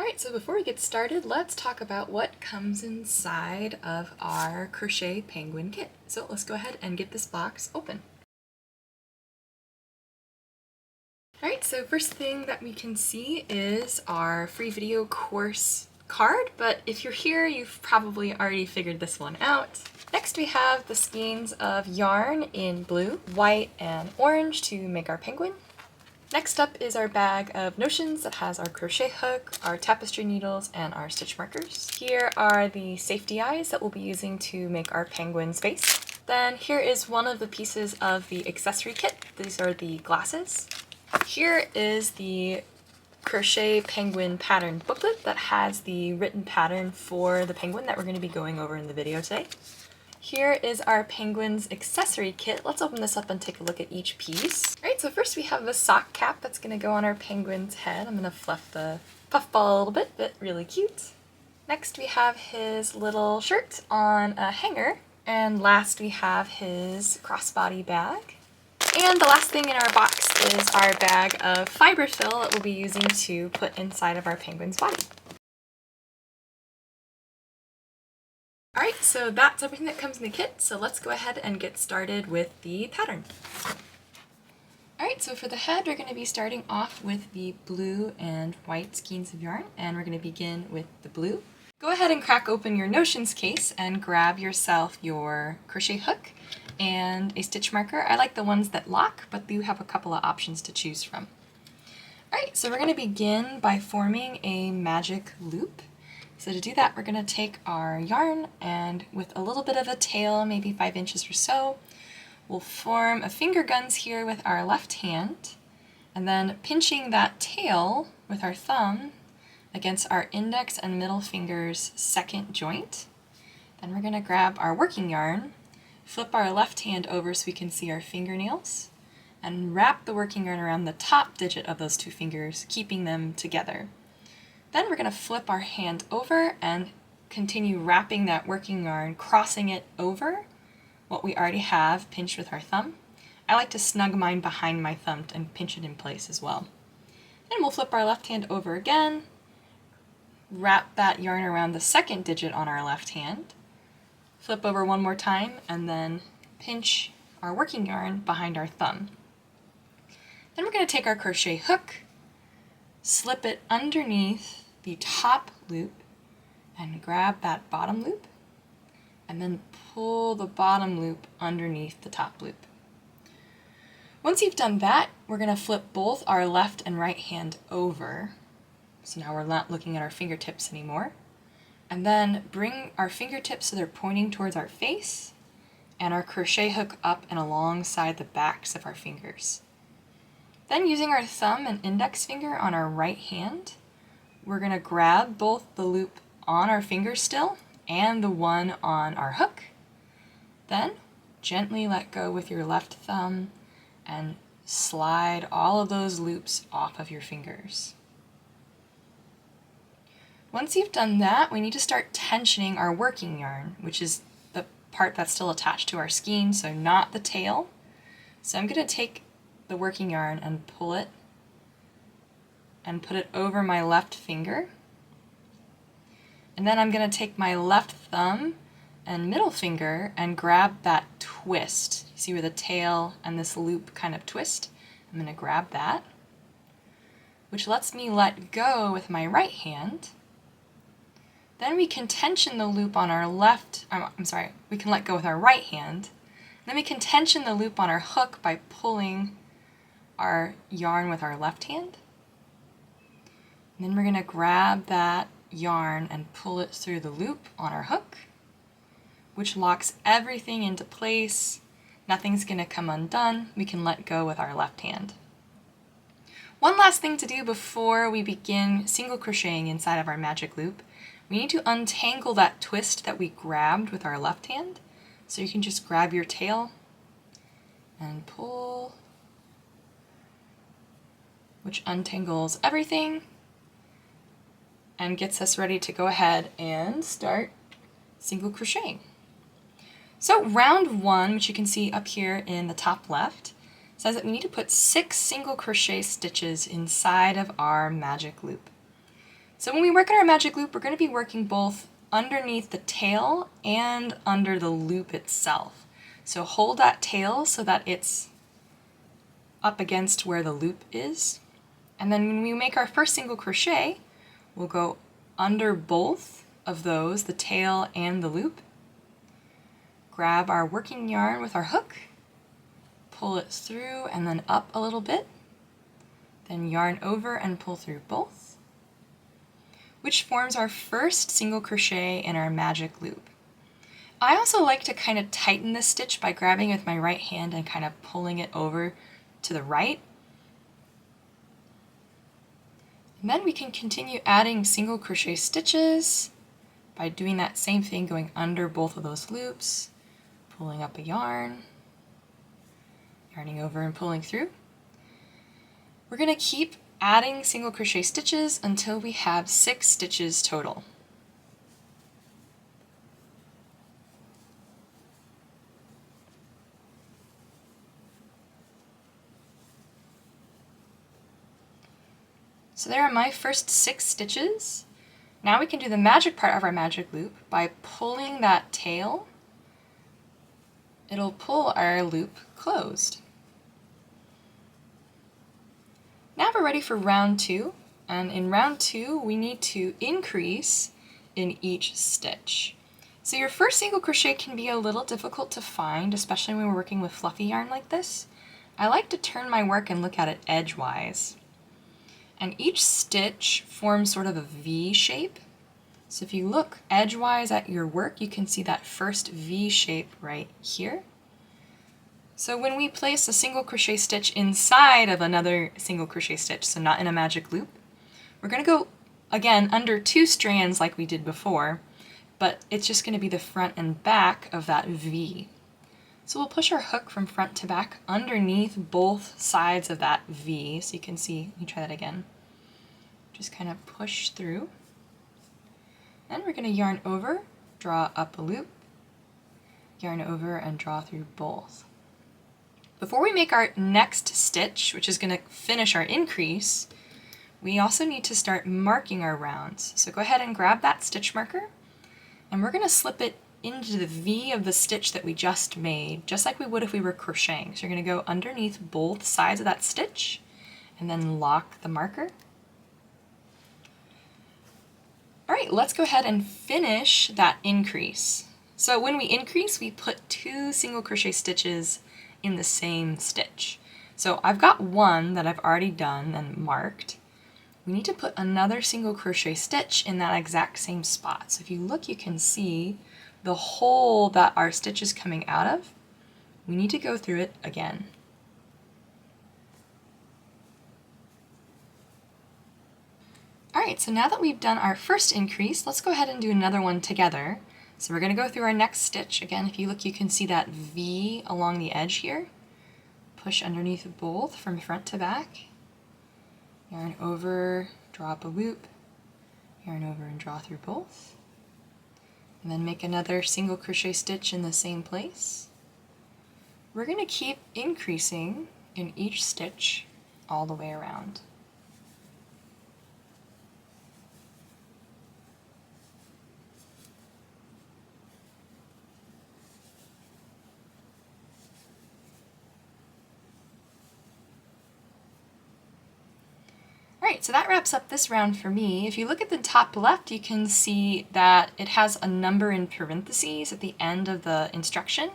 Alright, so before we get started, let's talk about what comes inside of our crochet penguin kit. So let's go ahead and get this box open. Alright, so first thing that we can see is our free video course card, but if you're here, you've probably already figured this one out. Next we have the skeins of yarn in blue, white, and orange to make our penguin. Next up is our bag of notions that has our crochet hook, our tapestry needles, and our stitch markers. Here are the safety eyes that we'll be using to make our penguin's face. Then here is one of the pieces of the accessory kit. These are the glasses. Here is the crochet penguin pattern booklet that has the written pattern for the penguin that we're going to be going over in the video today. Here is our penguin's accessory kit. Let's open this up and take a look at each piece. Alright, so first we have the sock cap that's going to go on our penguin's head. I'm going to fluff the puffball a little bit, but really cute. Next we have his little shirt on a hanger. And last we have his crossbody bag. And the last thing in our box is our bag of fiber fill that we'll be using to put inside of our penguin's body. Alright, so that's everything that comes in the kit, so let's go ahead and get started with the pattern. Alright, so for the head we're going to be starting off with the blue and white skeins of yarn, and we're going to begin with the blue. Go ahead and crack open your notions case and grab yourself your crochet hook and a stitch marker. I like the ones that lock, but you have a couple of options to choose from. Alright, so we're going to begin by forming a magic loop. So to do that, we're going to take our yarn and with a little bit of a tail, maybe 5 inches or so, we'll form a finger guns here with our left hand, and then pinching that tail with our thumb against our index and middle finger's second joint. Then we're going to grab our working yarn, flip our left hand over so we can see our fingernails, and wrap the working yarn around the top digit of those two fingers, keeping them together. Then we're going to flip our hand over and continue wrapping that working yarn, crossing it over what we already have pinched with our thumb. I like to snug mine behind my thumb and pinch it in place as well. Then we'll flip our left hand over again, wrap that yarn around the second digit on our left hand, flip over one more time, and then pinch our working yarn behind our thumb. Then we're going to take our crochet hook, slip it underneath the top loop and grab that bottom loop, and then pull the bottom loop underneath the top loop. Once you've done that, we're going to flip both our left and right hand over. So now we're not looking at our fingertips anymore. And then bring our fingertips so they're pointing towards our face, and our crochet hook up and alongside the backs of our fingers. Then using our thumb and index finger on our right hand, we're going to grab both the loop on our finger still and the one on our hook. Then gently let go with your left thumb and slide all of those loops off of your fingers. Once you've done that, we need to start tensioning our working yarn, which is the part that's still attached to our skein, so not the tail. So I'm going to take the working yarn and pull it and put it over my left finger. And then I'm going to take my left thumb and middle finger and grab that twist. You see where the tail and this loop kind of twist? I'm going to grab that, which lets me let go with my right hand. Then we can tension the loop on our we can let go with our right hand. Then we can tension the loop on our hook by pulling our yarn with our left hand. And then we're going to grab that yarn and pull it through the loop on our hook, which locks everything into place. Nothing's going to come undone. We can let go with our left hand. One last thing to do before we begin single crocheting inside of our magic loop, we need to untangle that twist that we grabbed with our left hand. So you can just grab your tail and pull, which untangles everything and gets us ready to go ahead and start single crocheting. So round 1, which you can see up here in the top left, says that we need to put 6 single crochet stitches inside of our magic loop. So when we work on our magic loop, we're going to be working both underneath the tail and under the loop itself. So hold that tail so that it's up against where the loop is. And then when we make our first single crochet, we'll go under both of those, the tail and the loop. Grab our working yarn with our hook, pull it through and then up a little bit, then yarn over and pull through both, which forms our first single crochet in our magic loop. I also like to kind of tighten this stitch by grabbing with my right hand and kind of pulling it over to the right. And then we can continue adding single crochet stitches by doing that same thing, going under both of those loops, pulling up a yarn, yarning over and pulling through. We're going to keep adding single crochet stitches until we have 6 stitches total. So there are my first 6 stitches. Now we can do the magic part of our magic loop by pulling that tail. It'll pull our loop closed. Now we're ready for round 2, and in round 2 we need to increase in each stitch. So your first single crochet can be a little difficult to find, especially when we're working with fluffy yarn like this. I like to turn my work and look at it edgewise. And each stitch forms sort of a V shape. So if you look edgewise at your work, you can see that first V shape right here. So when we place a single crochet stitch inside of another single crochet stitch, so not in a magic loop, we're going to go, again, under 2 strands like we did before, but it's just going to be the front and back of that V. So we'll push our hook from front to back underneath both sides of that V, so you can see, let me try that again. Just kind of push through. Then we're going to yarn over, draw up a loop, yarn over and draw through both. Before we make our next stitch, which is going to finish our increase, we also need to start marking our rounds. So go ahead and grab that stitch marker, and we're going to slip it into the V of the stitch that we just made, just like we would if we were crocheting. So you're going to go underneath both sides of that stitch and then lock the marker. All right, let's go ahead and finish that increase. So when we increase, we put 2 single crochet stitches in the same stitch. So I've got one that I've already done and marked. We need to put another single crochet stitch in that exact same spot. So if you look, you can see the hole that our stitch is coming out of. We need to go through it again. Alright, so now that we've done our first increase, let's go ahead and do another one together. So we're going to go through our next stitch. Again, if you look, you can see that V along the edge here. Push underneath both from front to back. Yarn over, draw up a loop, yarn over and draw through both. And then make another single crochet stitch in the same place. We're going to keep increasing in each stitch all the way around. Alright, so that wraps up this round for me. If you look at the top left, you can see that it has a number in parentheses at the end of the instruction.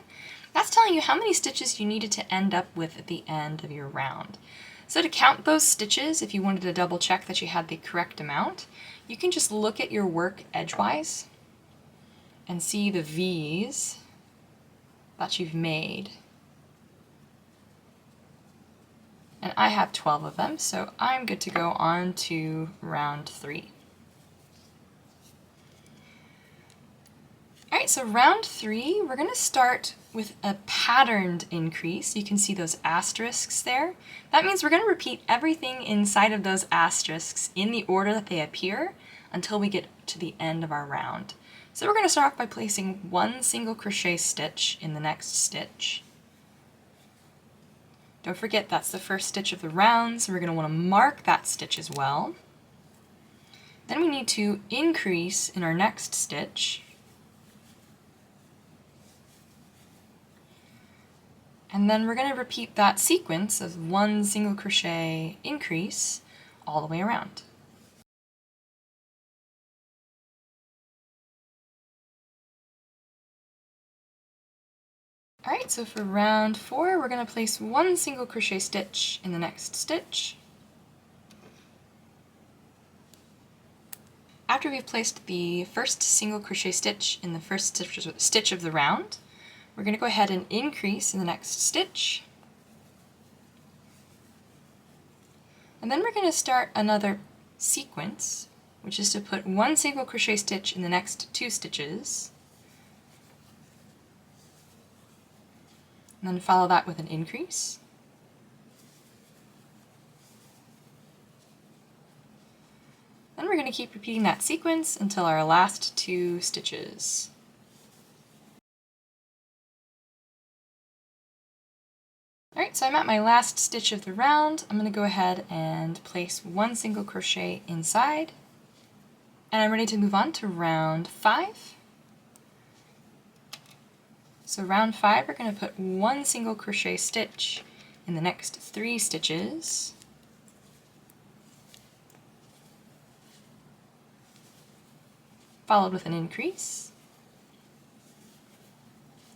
That's telling you how many stitches you needed to end up with at the end of your round. So to count those stitches, if you wanted to double check that you had the correct amount, you can just look at your work edgewise and see the V's that you've made. And I have 12 of them, so I'm good to go on to round 3. Alright, so round 3, we're going to start with a patterned increase. You can see those asterisks there. That means we're going to repeat everything inside of those asterisks in the order that they appear until we get to the end of our round. So we're going to start off by placing 1 single crochet stitch in the next stitch. Don't forget that's the first stitch of the round, so we're going to want to mark that stitch as well. Then we need to increase in our next stitch. And then we're going to repeat that sequence of 1 single crochet increase all the way around. Alright, so for round 4, we're going to place 1 single crochet stitch in the next stitch. After we've placed the first single crochet stitch in the first stitch of the round, we're going to go ahead and increase in the next stitch. And then we're going to start another sequence, which is to put 1 single crochet stitch in the next 2 stitches. And then follow that with an increase. Then we're going to keep repeating that sequence until our last 2 stitches. Alright, so I'm at my last stitch of the round. I'm going to go ahead and place 1 single crochet inside. And I'm ready to move on to round 5. So round 5, we're going to put 1 single crochet stitch in the next 3 stitches. Followed with an increase.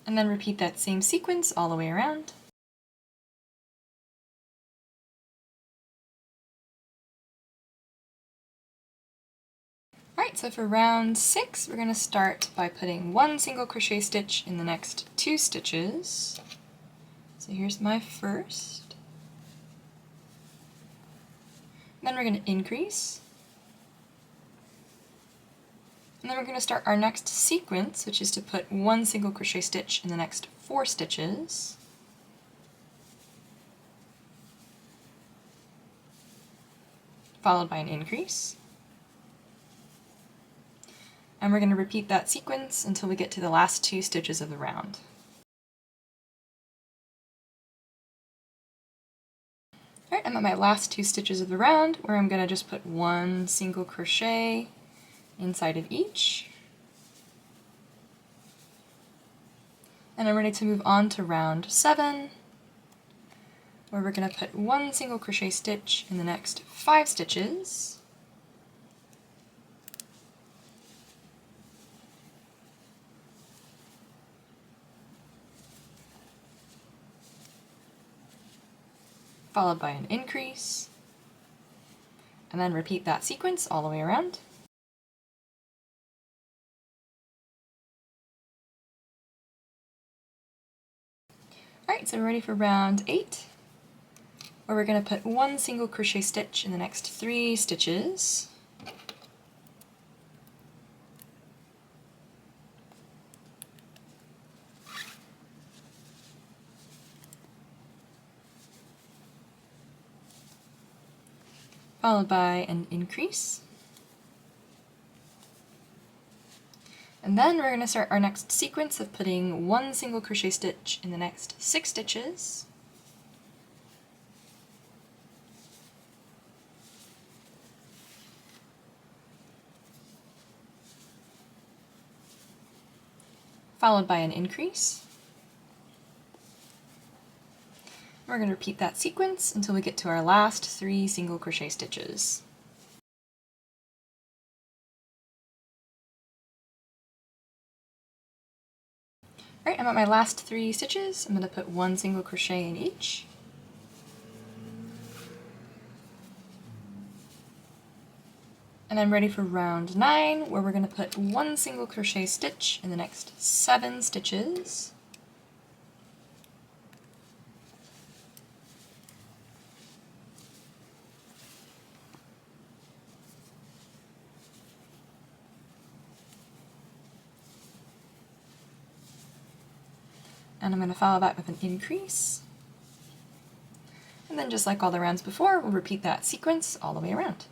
And then repeat that same sequence all the way around. Alright, so for round 6, we're going to start by putting 1 single crochet stitch in the next 2 stitches. So here's my first. Then we're going to increase. And then we're going to start our next sequence, which is to put 1 single crochet stitch in the next 4 stitches. Followed by an increase. And we're going to repeat that sequence until we get to the last 2 stitches of the round. Alright, I'm at my last 2 stitches of the round, where I'm going to just put 1 single crochet inside of each. And I'm ready to move on to round 7, where we're going to put 1 single crochet stitch in the next 5 stitches. Followed by an increase, and then repeat that sequence all the way around. Alright, so we're ready for round 8, where we're going to put 1 single crochet stitch in the next 3 stitches. Followed by an increase. And then we're going to start our next sequence of putting 1 single crochet stitch in the next 6 stitches. Followed by an increase. We're going to repeat that sequence until we get to our last 3 single crochet stitches. Alright, I'm at my last 3 stitches. I'm going to put 1 single crochet in each. And I'm ready for round 9, where we're going to put 1 single crochet stitch in the next 7 stitches. And I'm going to follow that with an increase. And then just like all the rounds before, we'll repeat that sequence all the way around.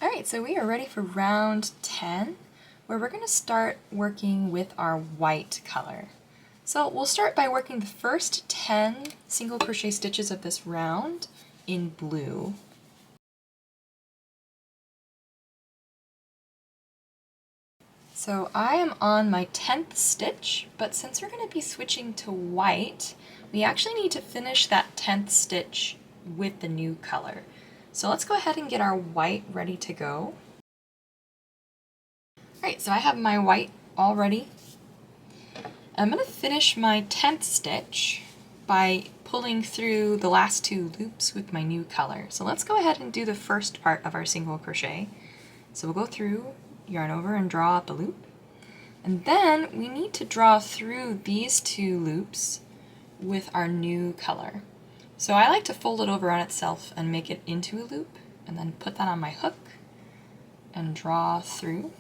Alright, so we are ready for round 10, where we're going to start working with our white color. So we'll start by working the first 10 single crochet stitches of this round in blue. So I am on my 10th stitch, but since we're going to be switching to white, we actually need to finish that 10th stitch with the new color. So let's go ahead and get our white ready to go. Alright, so I have my white all ready. I'm going to finish my 10th stitch by pulling through the last 2 loops with my new color. So let's go ahead and do the first part of our single crochet. So we'll go through, yarn over, and draw out the loop. And then we need to draw through these 2 loops with our new color. So I like to fold it over on itself and make it into a loop, and then put that on my hook and draw through.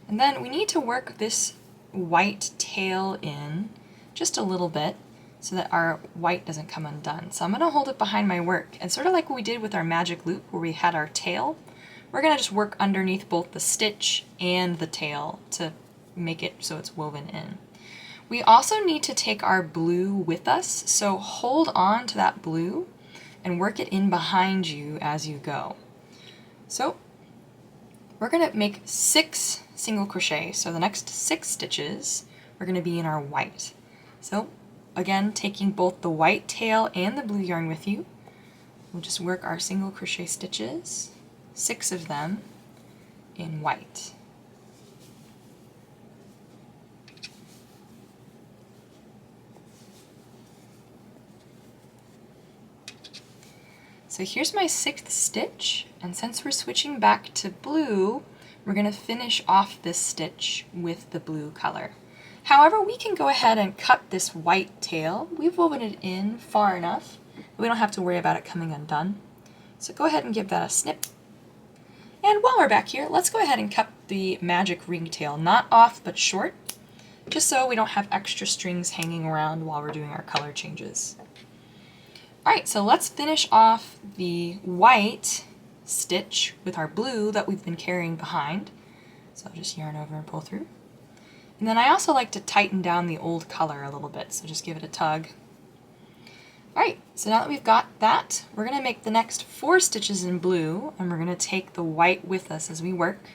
And then we need to work this white tail in just a little bit so that our white doesn't come undone. So I'm going to hold it behind my work, and sort of like what we did with our magic loop where we had our tail, we're going to just work underneath both the stitch and the tail to make it so it's woven in. We also need to take our blue with us, so hold on to that blue and work it in behind you as you go. So we're going to make 6 single crochet, so the next 6 stitches are going to be in our white. So again, taking both the white tail and the blue yarn with you, we'll just work our single crochet stitches, 6 of them, in white. So here's my 6th stitch, and since we're switching back to blue, we're going to finish off this stitch with the blue color. However, we can go ahead and cut this white tail. We've woven it in far enough that we don't have to worry about it coming undone. So go ahead and give that a snip. And while we're back here, let's go ahead and cut the magic ringtail, not off but short, just so we don't have extra strings hanging around while we're doing our color changes. Alright, so let's finish off the white stitch with our blue that we've been carrying behind. So I'll just yarn over and pull through. And then I also like to tighten down the old color a little bit, so just give it a tug. Alright, so now that we've got that, we're going to make the next 4 stitches in blue, and we're going to take the white with us as we work.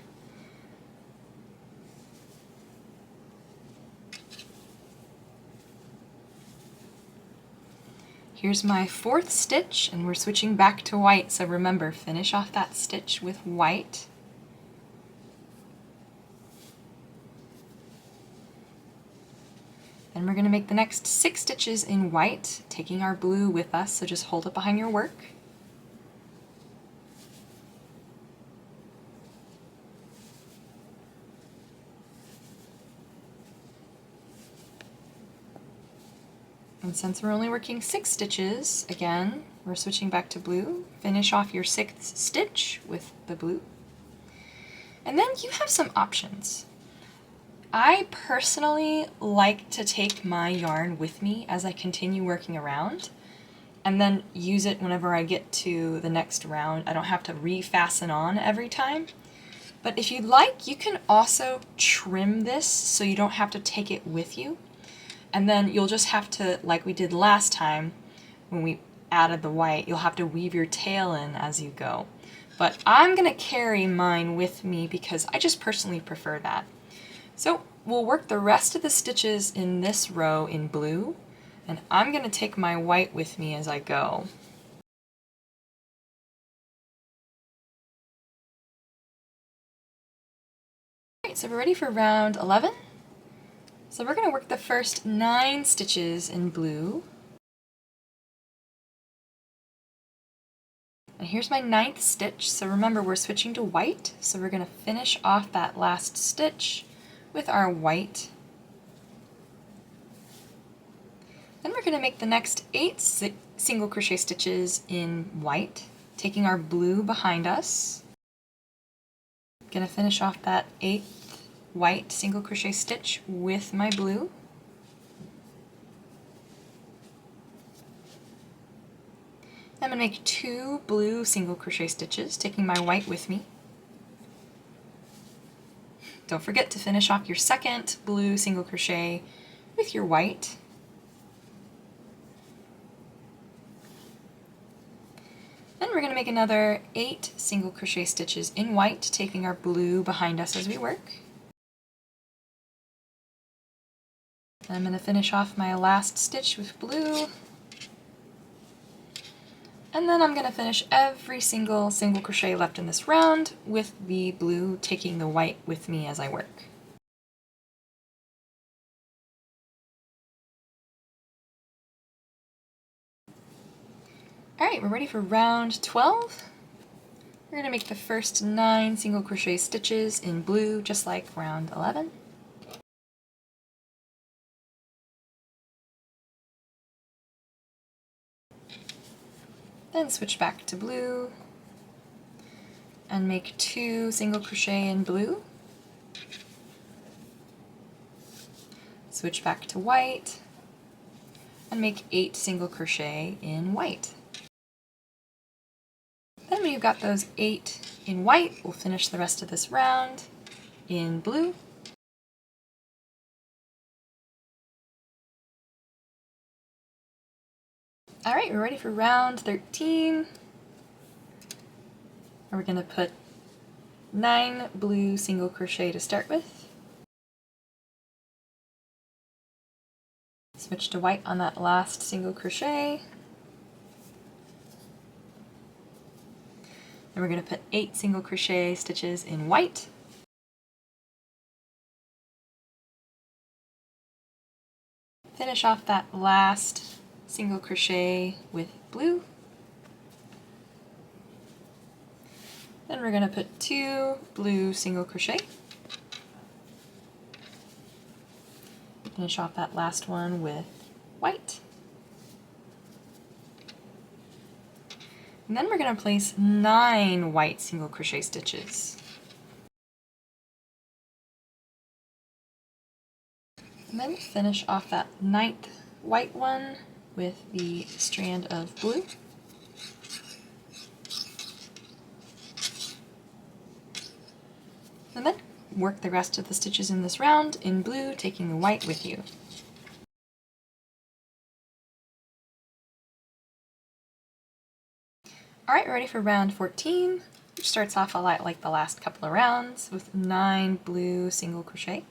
Here's my 4th stitch, and we're switching back to white, so remember, finish off that stitch with white. Then we're going to make the next 6 stitches in white, taking our blue with us, so just hold it behind your work. And since we're only working 6 stitches, again, we're switching back to blue. Finish off your 6th stitch with the blue. And then you have some options. I personally like to take my yarn with me as I continue working around, and then use it whenever I get to the next round. I don't have to refasten on every time. But if you'd like, you can also trim this so you don't have to take it with you. And then you'll just have to, like we did last time when we added the white, you'll have to weave your tail in as you go. But I'm going to carry mine with me because I just personally prefer that. So we'll work the rest of the stitches in this row in blue, and I'm going to take my white with me as I go. Alright, so we're ready for round 11. So we're going to work the first 9 stitches in blue. And here's my 9th stitch, so remember we're switching to white, so we're going to finish off that last stitch with our white. Then we're going to make the next 8 single crochet stitches in white, taking our blue behind us. Going to finish off that 8th white single crochet stitch with my blue. I'm going to make 2 blue single crochet stitches, taking my white with me. Don't forget to finish off your 2nd blue single crochet with your white. Then we're going to make another 8 single crochet stitches in white, taking our blue behind us as we work. I'm going to finish off my last stitch with blue. And then I'm going to finish every single crochet left in this round with the blue, taking the white with me as I work. Alright, we're ready for round 12. We're going to make the first 9 single crochet stitches in blue, just like round 11. Then switch back to blue and make 2 single crochet in blue. Switch back to white and make 8 single crochet in white. Then when you've got those 8 in white, we'll finish the rest of this round in blue. Alright, we're ready for round 13. We're going to put 9 blue single crochet to start with. Switch to white on that last single crochet. Then we're going to put 8 single crochet stitches in white. Finish off that last single crochet with blue. Then we're going to put 2 blue single crochet. Finish off that last one with white. And then we're going to place 9 white single crochet stitches. And then finish off that 9th white one with the strand of blue. And then work the rest of the stitches in this round in blue, taking the white with you. Alright, we're ready for round 14, which starts off a lot like the last couple of rounds with 9 blue single crochet.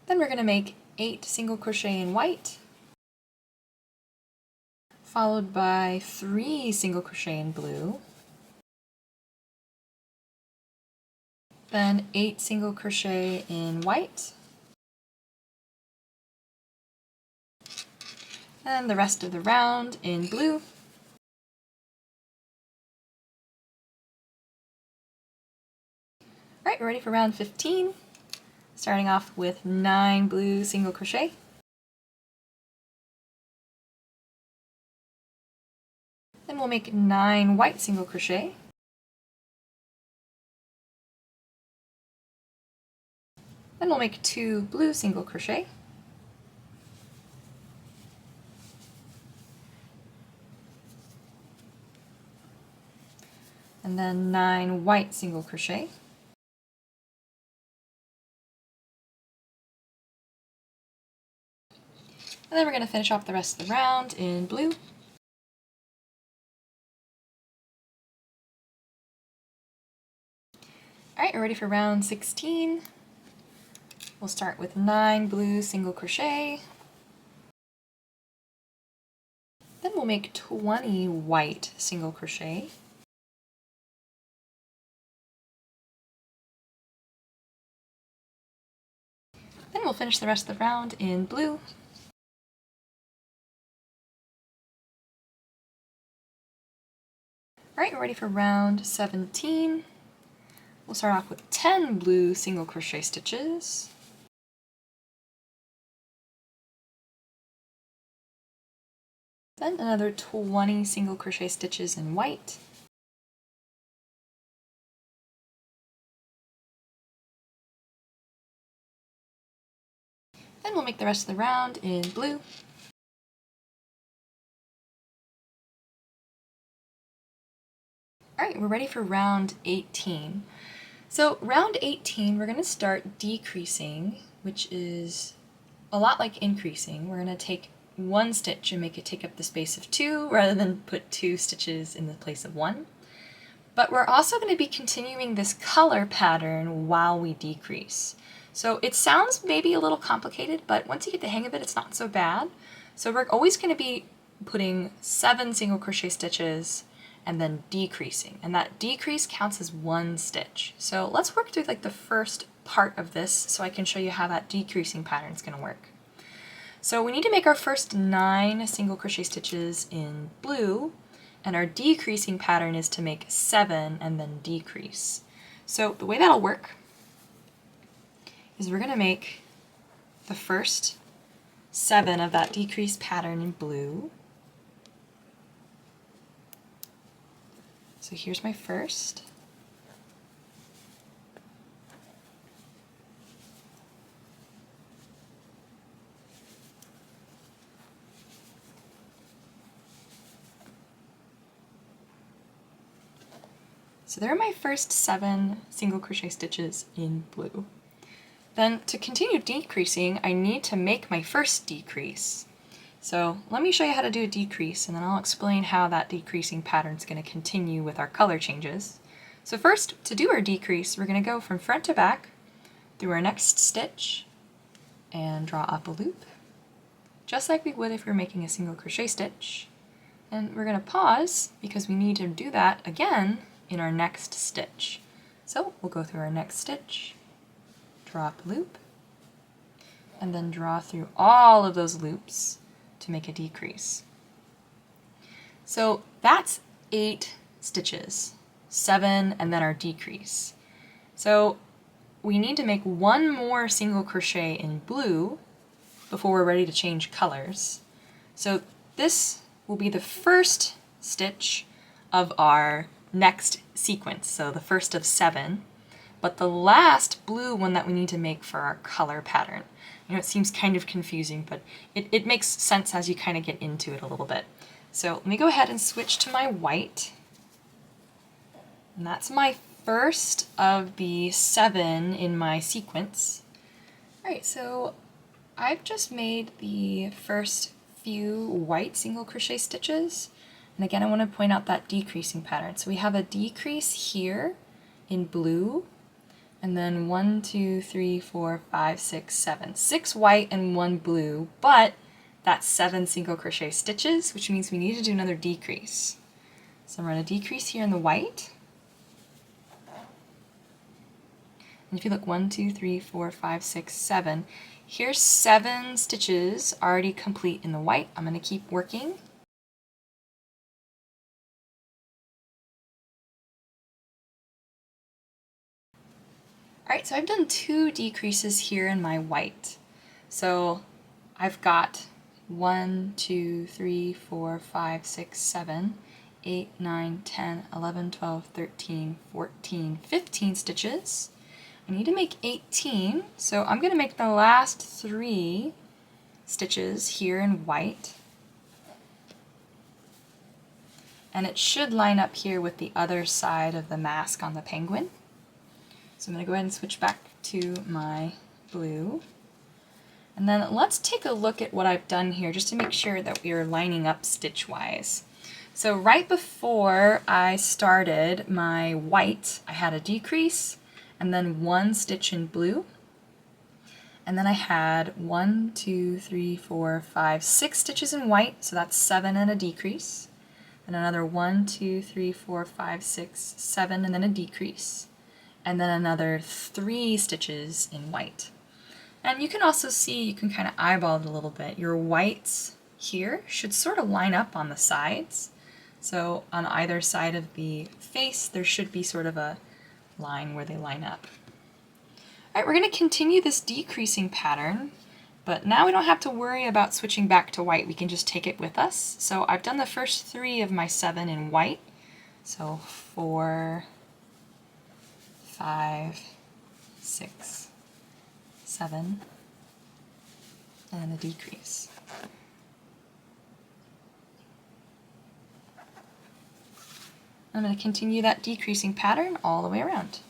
Then we're going to make 8 single crochet in white, followed by 3 single crochet in blue, then 8 single crochet in white, and the rest of the round in blue. Alright, we're ready for round 15, starting off with 9 blue single crochet. Then we'll make 9 white single crochet. Then we'll make 2 blue single crochet. And then 9 white single crochet. And then we're going to finish off the rest of the round in blue. Alright, we're ready for round 16. We'll start with 9 blue single crochet. Then we'll make 20 white single crochet. Then we'll finish the rest of the round in blue. Alright, we're ready for round 17. We'll start off with 10 blue single crochet stitches. Then another 20 single crochet stitches in white. Then we'll make the rest of the round in blue. Alright, we're ready for round 18. So round 18, we're going to start decreasing, which is a lot like increasing. We're going to take one stitch and make it take up the space of two rather than put two stitches in the place of one. But we're also going to be continuing this color pattern while we decrease. So it sounds maybe a little complicated, but once you get the hang of it, it's not so bad. So we're always going to be putting 7 single crochet stitches and then decreasing, and that decrease counts as one stitch. So let's work through like the first part of this so I can show you how that decreasing pattern is going to work. So we need to make our first 9 single crochet stitches in blue, and our decreasing pattern is to make 7 and then decrease. So the way that'll work is we're going to make the first 7 of that decrease pattern in blue. So here's my first. So there are my first 7 single crochet stitches in blue. Then to continue decreasing, I need to make my first decrease. So let me show you how to do a decrease, and then I'll explain how that decreasing pattern is going to continue with our color changes. So first, to do our decrease, we're going to go from front to back through our next stitch and draw up a loop, just like we would if we were making a single crochet stitch. And we're going to pause because we need to do that again in our next stitch. So we'll go through our next stitch, draw up a loop, and then draw through all of those loops to make a decrease. So that's 8 stitches, 7 and then our decrease. So we need to make one more single crochet in blue before we're ready to change colors. So this will be the first stitch of our next sequence, so the first of 7, but the last blue one that we need to make for our color pattern. You know, it seems kind of confusing, but it makes sense as you kind of get into it a little bit. So let me go ahead and switch to my white. And that's my first of the 7 in my sequence. All right, so I've just made the first few white single crochet stitches. And again, I want to point out that decreasing pattern. So we have a decrease here in blue, and then 1, 2, 3, 4, 5, 6, 7. 6 white and 1 blue, but that's 7 single crochet stitches, which means we need to do another decrease. So I'm going to decrease here in the white. And if you look, 1, 2, 3, 4, 5, 6, 7. Here's 7 stitches already complete in the white. I'm going to keep working. Alright, so I've done 2 decreases here in my white. So I've got 1, 2, 3, 4, 5, 6, 7, 8, 9, 10, 11, 12, 13, 14, 15 stitches. I need to make 18, so I'm going to make the last 3 stitches here in white. And it should line up here with the other side of the mask on the penguin. So I'm going to go ahead and switch back to my blue. And then let's take a look at what I've done here just to make sure that we are lining up stitch-wise. So right before I started my white, I had a decrease and then 1 stitch in blue. And then I had 1, 2, 3, 4, 5, 6 stitches in white, so that's 7 and a decrease. And another 1, 2, 3, 4, 5, 6, 7, and then a decrease. And then another 3 stitches in white. And you can also see, you can kind of eyeball it a little bit. Your whites here should sort of line up on the sides. So on either side of the face, there should be sort of a line where they line up. All right, we're going to continue this decreasing pattern, but now we don't have to worry about switching back to white. We can just take it with us. So I've done the first 3 of my 7 in white. So 4, 5, 6, 7, and a decrease. I'm going to continue that decreasing pattern all the way around.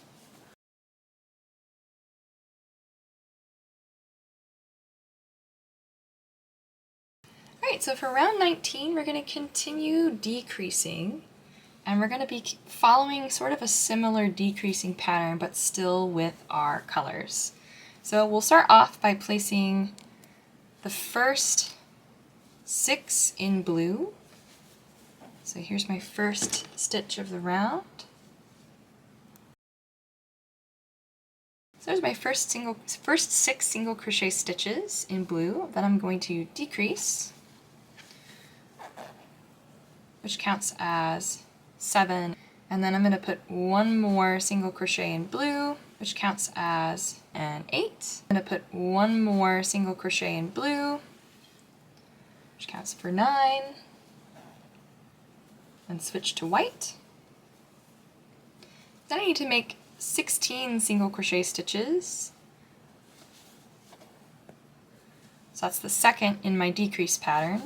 Alright, so for round 19 we're going to continue decreasing, and we're going to be following sort of a similar decreasing pattern but still with our colors. So we'll start off by placing the first 6 in blue. So here's my first stitch of the round. So there's my first 6 single crochet stitches in blue. Then I'm going to decrease, which counts as 7, and then I'm going to put one more single crochet in blue, which counts as an 8. I'm going to put one more single crochet in blue, which counts for 9, and switch to white. Then I need to make 16 single crochet stitches. So that's the second in my decrease pattern.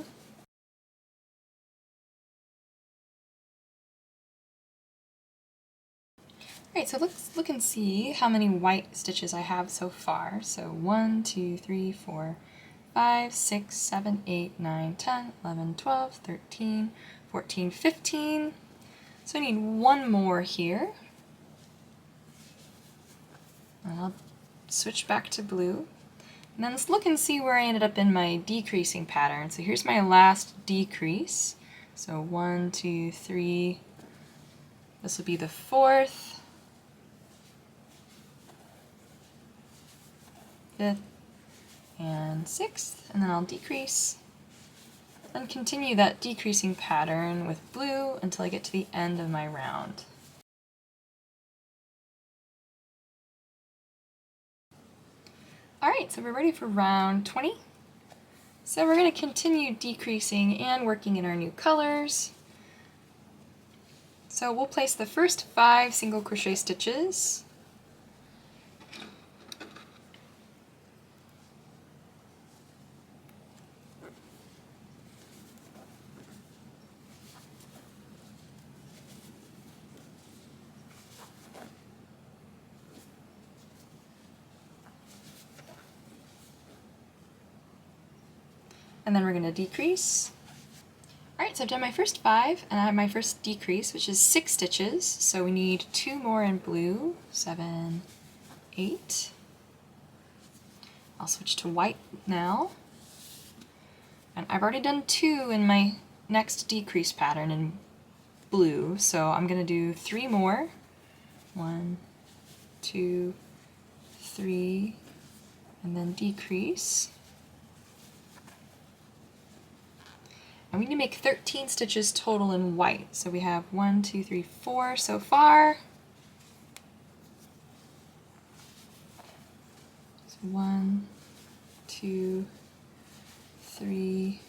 Alright, so let's look and see how many white stitches I have so far. So 1, 2, 3, 4, 5, 6, 7, 8, 9, 10, 11, 12, 13, 14, 15. So I need one more here. And I'll switch back to blue. And then let's look and see where I ended up in my decreasing pattern. So here's my last decrease. So 1, 2, 3. This will be the 4th, 5th, and 6th. And then I'll decrease. Then continue that decreasing pattern with blue until I get to the end of my round. Alright, so we're ready for round 20. So we're going to continue decreasing and working in our new colors. So we'll place the first 5 single crochet stitches. And then we're going to decrease. Alright, so I've done my first 5, and I have my first decrease, which is 6 stitches. So we need 2 more in blue, 7, 8. I'll switch to white now. And I've already done 2 in my next decrease pattern in blue, so I'm going to do 3 more. 1, 2, 3, and then decrease. And we need to make 13 stitches total in white. So we have 1, 2, 3, 4 so far. So 1, 2, 3,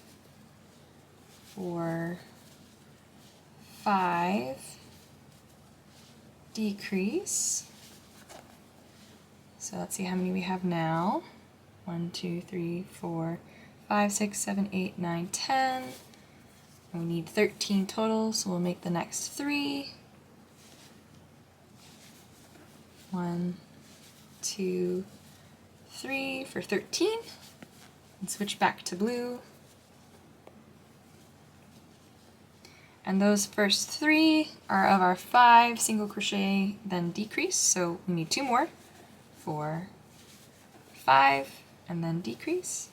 4, 5. Decrease. So let's see how many we have now. 1, 2, 3, 4, 5, 6, 7, 8, 9, 10. We need 13 total, so we'll make the next 3. 1, 2, 3 for 13. And switch back to blue. And those first 3 are of our 5 single crochet, then decrease, so we need 2 more. 4, 5, and then decrease.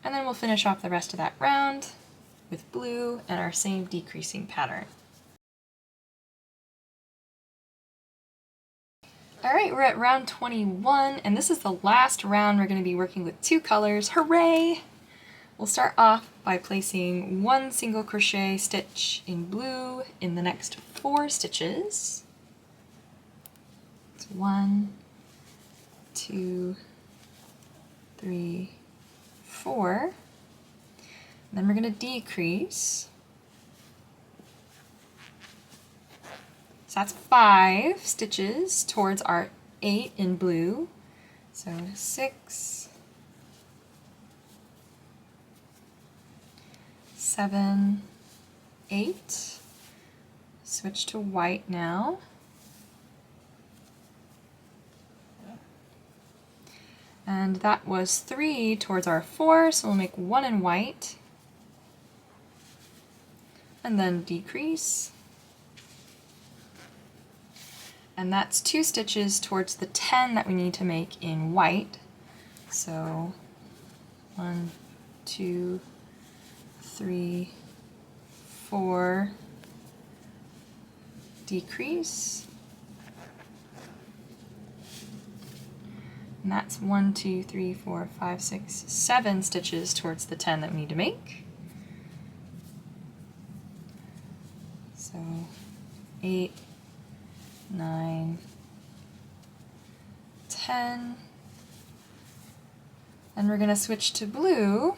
And then we'll finish off the rest of that round with blue and our same decreasing pattern. Alright, we're at round 21, and this is the last round we're going to be working with 2 colors. Hooray! We'll start off by placing 1 single crochet stitch in blue in the next 4 stitches. It's 1, 2, 3, 4. Then we're going to decrease. So that's 5 stitches towards our 8 in blue. So 6, 7, 8. Switch to white now. And that was 3 towards our 4, so we'll make 1 in white. And then decrease. And that's 2 stitches towards the 10 that we need to make in white. So 1, 2, 3, 4, decrease. And that's 1, 2, 3, 4, 5, 6, 7 stitches towards the 10 that we need to make. So 8, 9, 10. And we're going to switch to blue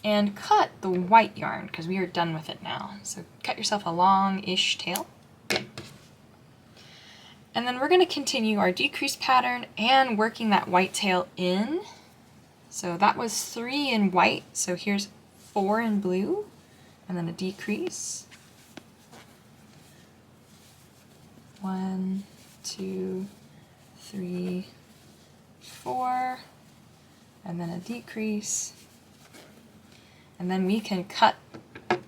and cut the white yarn because we are done with it now. So cut yourself a long-ish tail. And then we're going to continue our decrease pattern and working that white tail in. So that was 3 in white, so here's 4 in blue, and then a decrease. 1, 2, 3, 4, and then a decrease. And then we can cut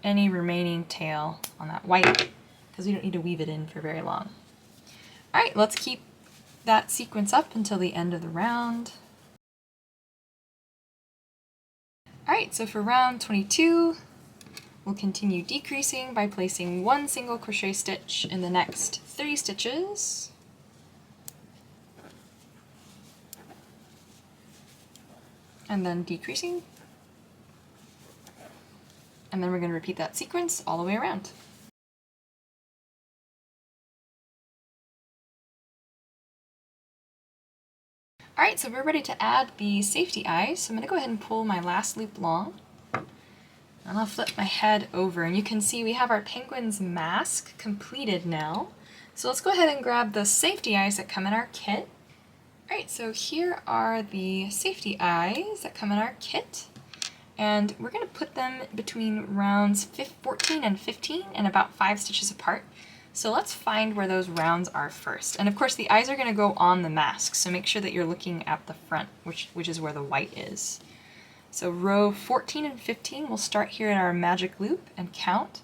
any remaining tail on that white because we don't need to weave it in for very long. All right, let's keep that sequence up until the end of the round. All right, so for round 22, we'll continue decreasing by placing 1 single crochet stitch in the next 3 stitches. And then decreasing. And then we're going to repeat that sequence all the way around. All right, so we're ready to add the safety eyes. So I'm going to go ahead and pull my last loop long. And I'll flip my head over, and you can see we have our penguin's mask completed now. So let's go ahead and grab the safety eyes that come in our kit. All right, so here are the safety eyes that come in our kit. And we're going to put them between rounds 14 and 15 and about 5 stitches apart. So let's find where those rounds are first. And of course the eyes are going to go on the mask, so make sure that you're looking at the front, which is where the white is. So row 14 and 15, we'll start here in our magic loop and count.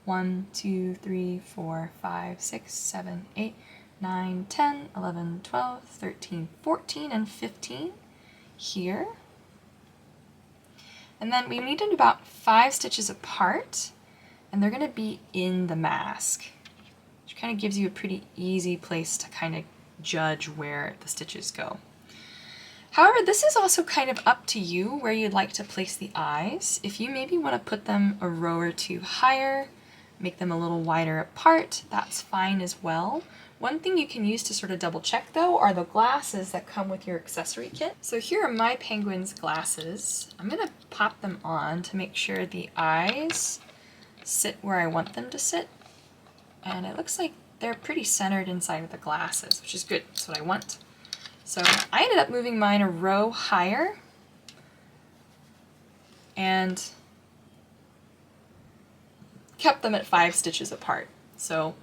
1, 2, 3, 4, 5, 6, 7, 8, 9, 10, 11, 12, 13, 14, and 15 here. And then we need them about 5 stitches apart, and they're going to be in the mask, which kind of gives you a pretty easy place to kind of judge where the stitches go. However, this is also kind of up to you where you'd like to place the eyes. If you maybe want to put them a row or 2 higher, make them a little wider apart, that's fine as well. One thing you can use to sort of double check though are the glasses that come with your accessory kit. So here are my penguin's glasses. I'm going to pop them on to make sure the eyes sit where I want them to sit. And it looks like they're pretty centered inside of the glasses, which is good. That's what I want. So I ended up moving mine a row higher and kept them at 5 stitches apart. So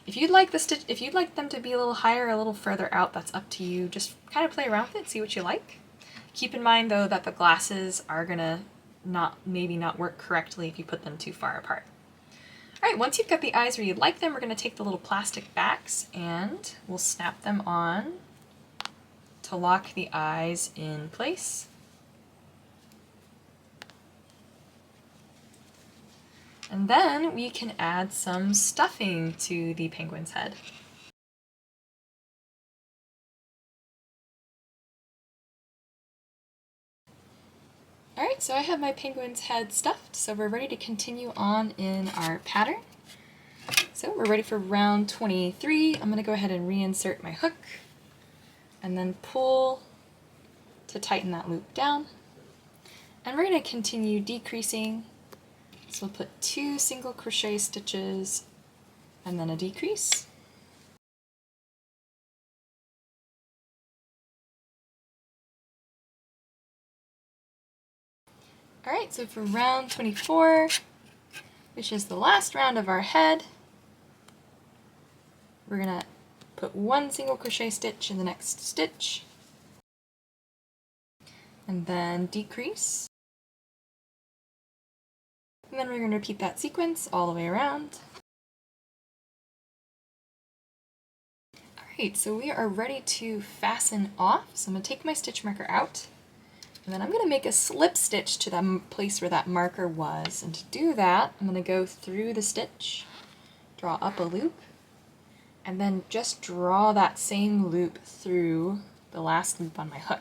if you'd like them to be a little higher, a little further out, that's up to you. Just kind of play around with it, see what you like. Keep in mind though that the glasses are gonna maybe not work correctly if you put them too far apart. All right, once you've got the eyes where you'd like them, we're gonna take the little plastic backs and we'll snap them on to lock the eyes in place. And then we can add some stuffing to the penguin's head. All right, so I have my penguin's head stuffed, so we're ready to continue on in our pattern. So we're ready for round 23. I'm gonna go ahead and reinsert my hook and then pull to tighten that loop down. And we're gonna continue decreasing. So we'll put 2 single crochet stitches and then a decrease. All right, so for round 24, which is the last round of our head, we're gonna put 1 single crochet stitch in the next stitch, and then decrease. And then we're going to repeat that sequence all the way around. Alright, so we are ready to fasten off. So I'm going to take my stitch marker out, and then I'm going to make a slip stitch to the place where that marker was. And to do that, I'm going to go through the stitch, draw up a loop, and then just draw that same loop through the last loop on my hook.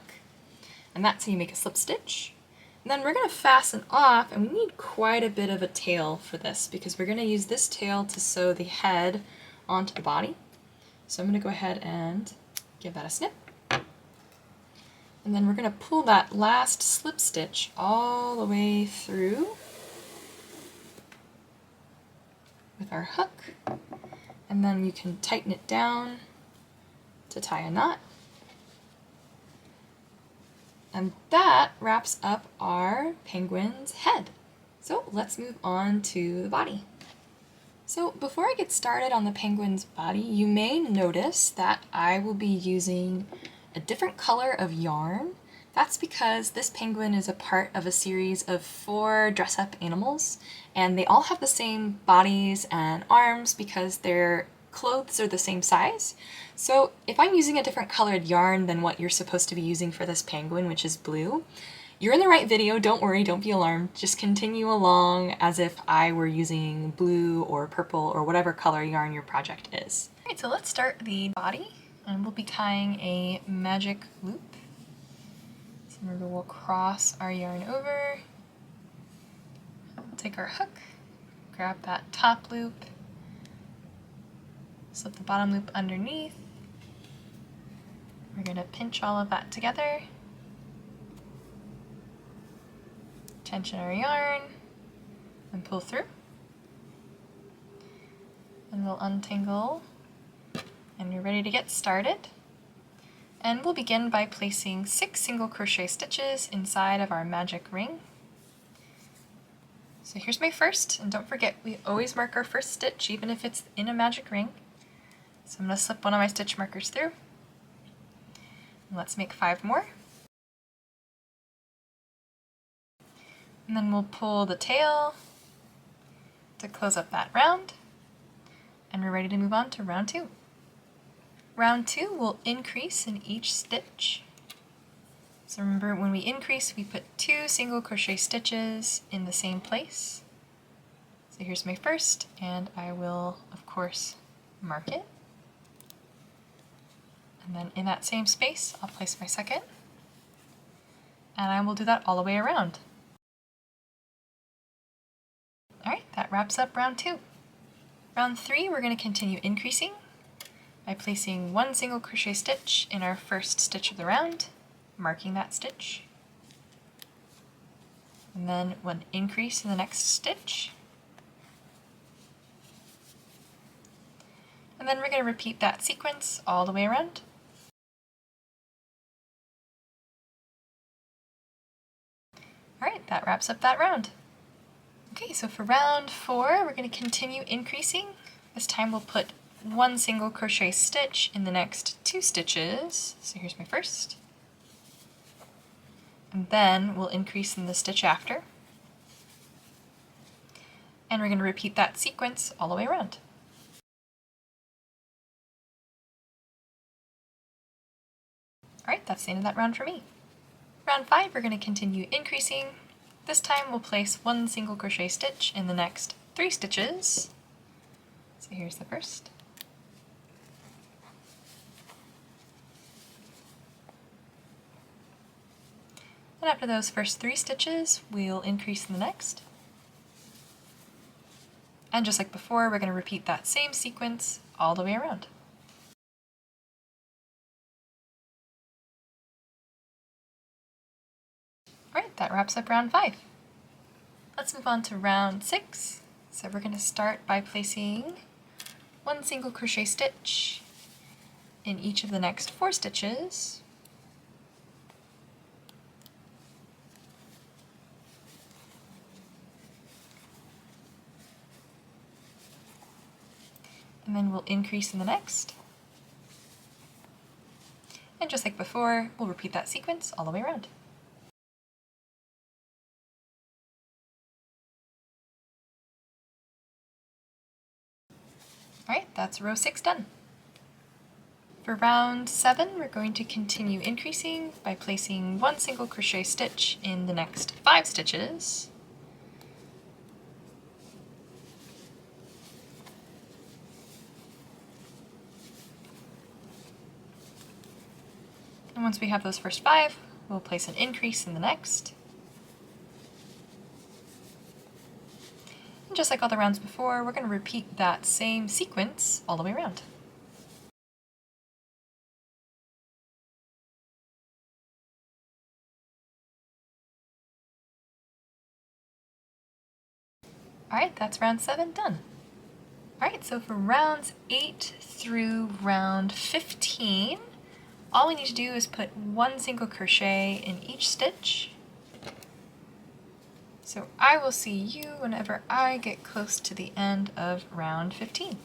And that's how you make a slip stitch. And then we're going to fasten off, and we need quite a bit of a tail for this because we're going to use this tail to sew the head onto the body. So I'm going to go ahead and give that a snip. And then we're going to pull that last slip stitch all the way through with our hook. And then you can tighten it down to tie a knot. And that wraps up our penguin's head. So let's move on to the body. So before I get started on the penguin's body, you may notice that I will be using a different color of yarn. That's because this penguin is a part of a series of 4 dress-up animals, and they all have the same bodies and arms because their clothes are the same size. So if I'm using a different colored yarn than what you're supposed to be using for this penguin, which is blue, you're in the right video, don't worry, don't be alarmed. Just continue along as if I were using blue or purple or whatever color yarn your project is. Alright, so let's start the body, and we'll be tying a magic loop. So remember, we'll cross our yarn over, we'll take our hook, grab that top loop, slip the bottom loop underneath. We're going to pinch all of that together, tension our yarn, and pull through. And we'll untangle, and you're ready to get started. And we'll begin by placing 6 single crochet stitches inside of our magic ring. So here's my first, and don't forget, we always mark our first stitch even if it's in a magic ring. So I'm going to slip one of my stitch markers through. And let's make 5 more. And then we'll pull the tail to close up that round. And we're ready to move on to round 2. Round 2 will increase in each stitch. So remember, when we increase, we put 2 single crochet stitches in the same place. So here's my first, and I will, of course, mark it. And then in that same space, I'll place my second. And I will do that all the way around. Alright, that wraps up round 2. Round 3, we're going to continue increasing by placing 1 single crochet stitch in our first stitch of the round, marking that stitch. And then 1 increase in the next stitch. And then we're going to repeat that sequence all the way around. Alright, that wraps up that round. Okay, so for round 4, we're going to continue increasing. This time we'll put 1 single crochet stitch in the next 2 stitches. So here's my first. And then we'll increase in the stitch after. And we're going to repeat that sequence all the way around. Alright, that's the end of that round for me. Round 5, we're going to continue increasing. This time we'll place 1 single crochet stitch in the next 3 stitches. So here's the first. And after those first 3 stitches, we'll increase in the next. And just like before, we're going to repeat that same sequence all the way around. Alright, that wraps up round 5. Let's move on to round 6. So we're going to start by placing 1 single crochet stitch in each of the next 4 stitches. And then we'll increase in the next. And just like before, we'll repeat that sequence all the way around. Alright, that's row 6 done. For round 7, we're going to continue increasing by placing one single crochet stitch in the next 5 stitches. And once we have those first 5, we'll place an increase in the next. And just like all the rounds before, we're going to repeat that same sequence all the way around. Alright, that's round 7 done. Alright, so for rounds 8 through round 15, all we need to do is put one single crochet in each stitch. So I will see you whenever I get close to the end of round 15.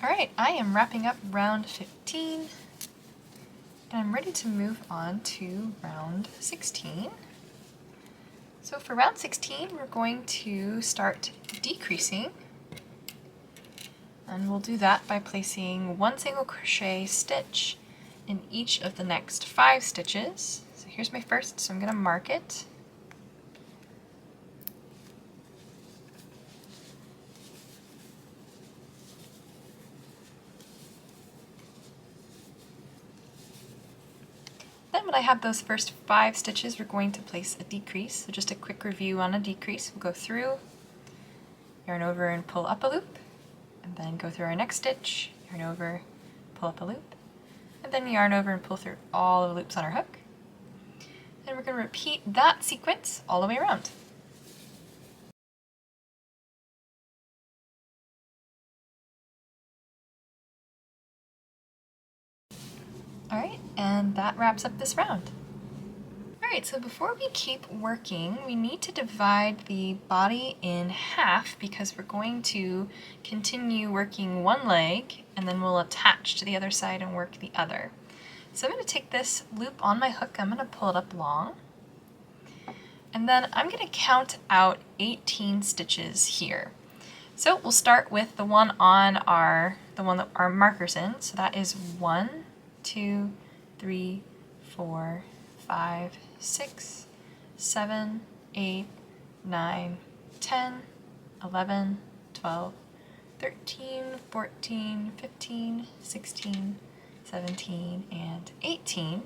Alright, I am wrapping up round 15. And I'm ready to move on to round 16. So for round 16, we're going to start decreasing. And we'll do that by placing one single crochet stitch in each of the next 5 stitches. So here's my first, so I'm going to mark it. Then when I have those first 5 stitches, we're going to place a decrease. So just a quick review on a decrease. We'll go through, yarn over and pull up a loop, and then go through our next stitch, yarn over, pull up a loop, and then yarn over and pull through all the loops on our hook. And we're going to repeat that sequence all the way around. Alright, and that wraps up this round. Alright, so before we keep working, we need to divide the body in half because we're going to continue working one leg and then we'll attach to the other side and work the other. So I'm going to take this loop on my hook, I'm going to pull it up long, and then I'm going to count out 18 stitches here. So we'll start with the one on the one that our marker's in, so that is 1, 2, 3, 4, 5, 6, 7, 8, 9, 10, 11, 12, 13, 14, 15, 16, 17, and 18.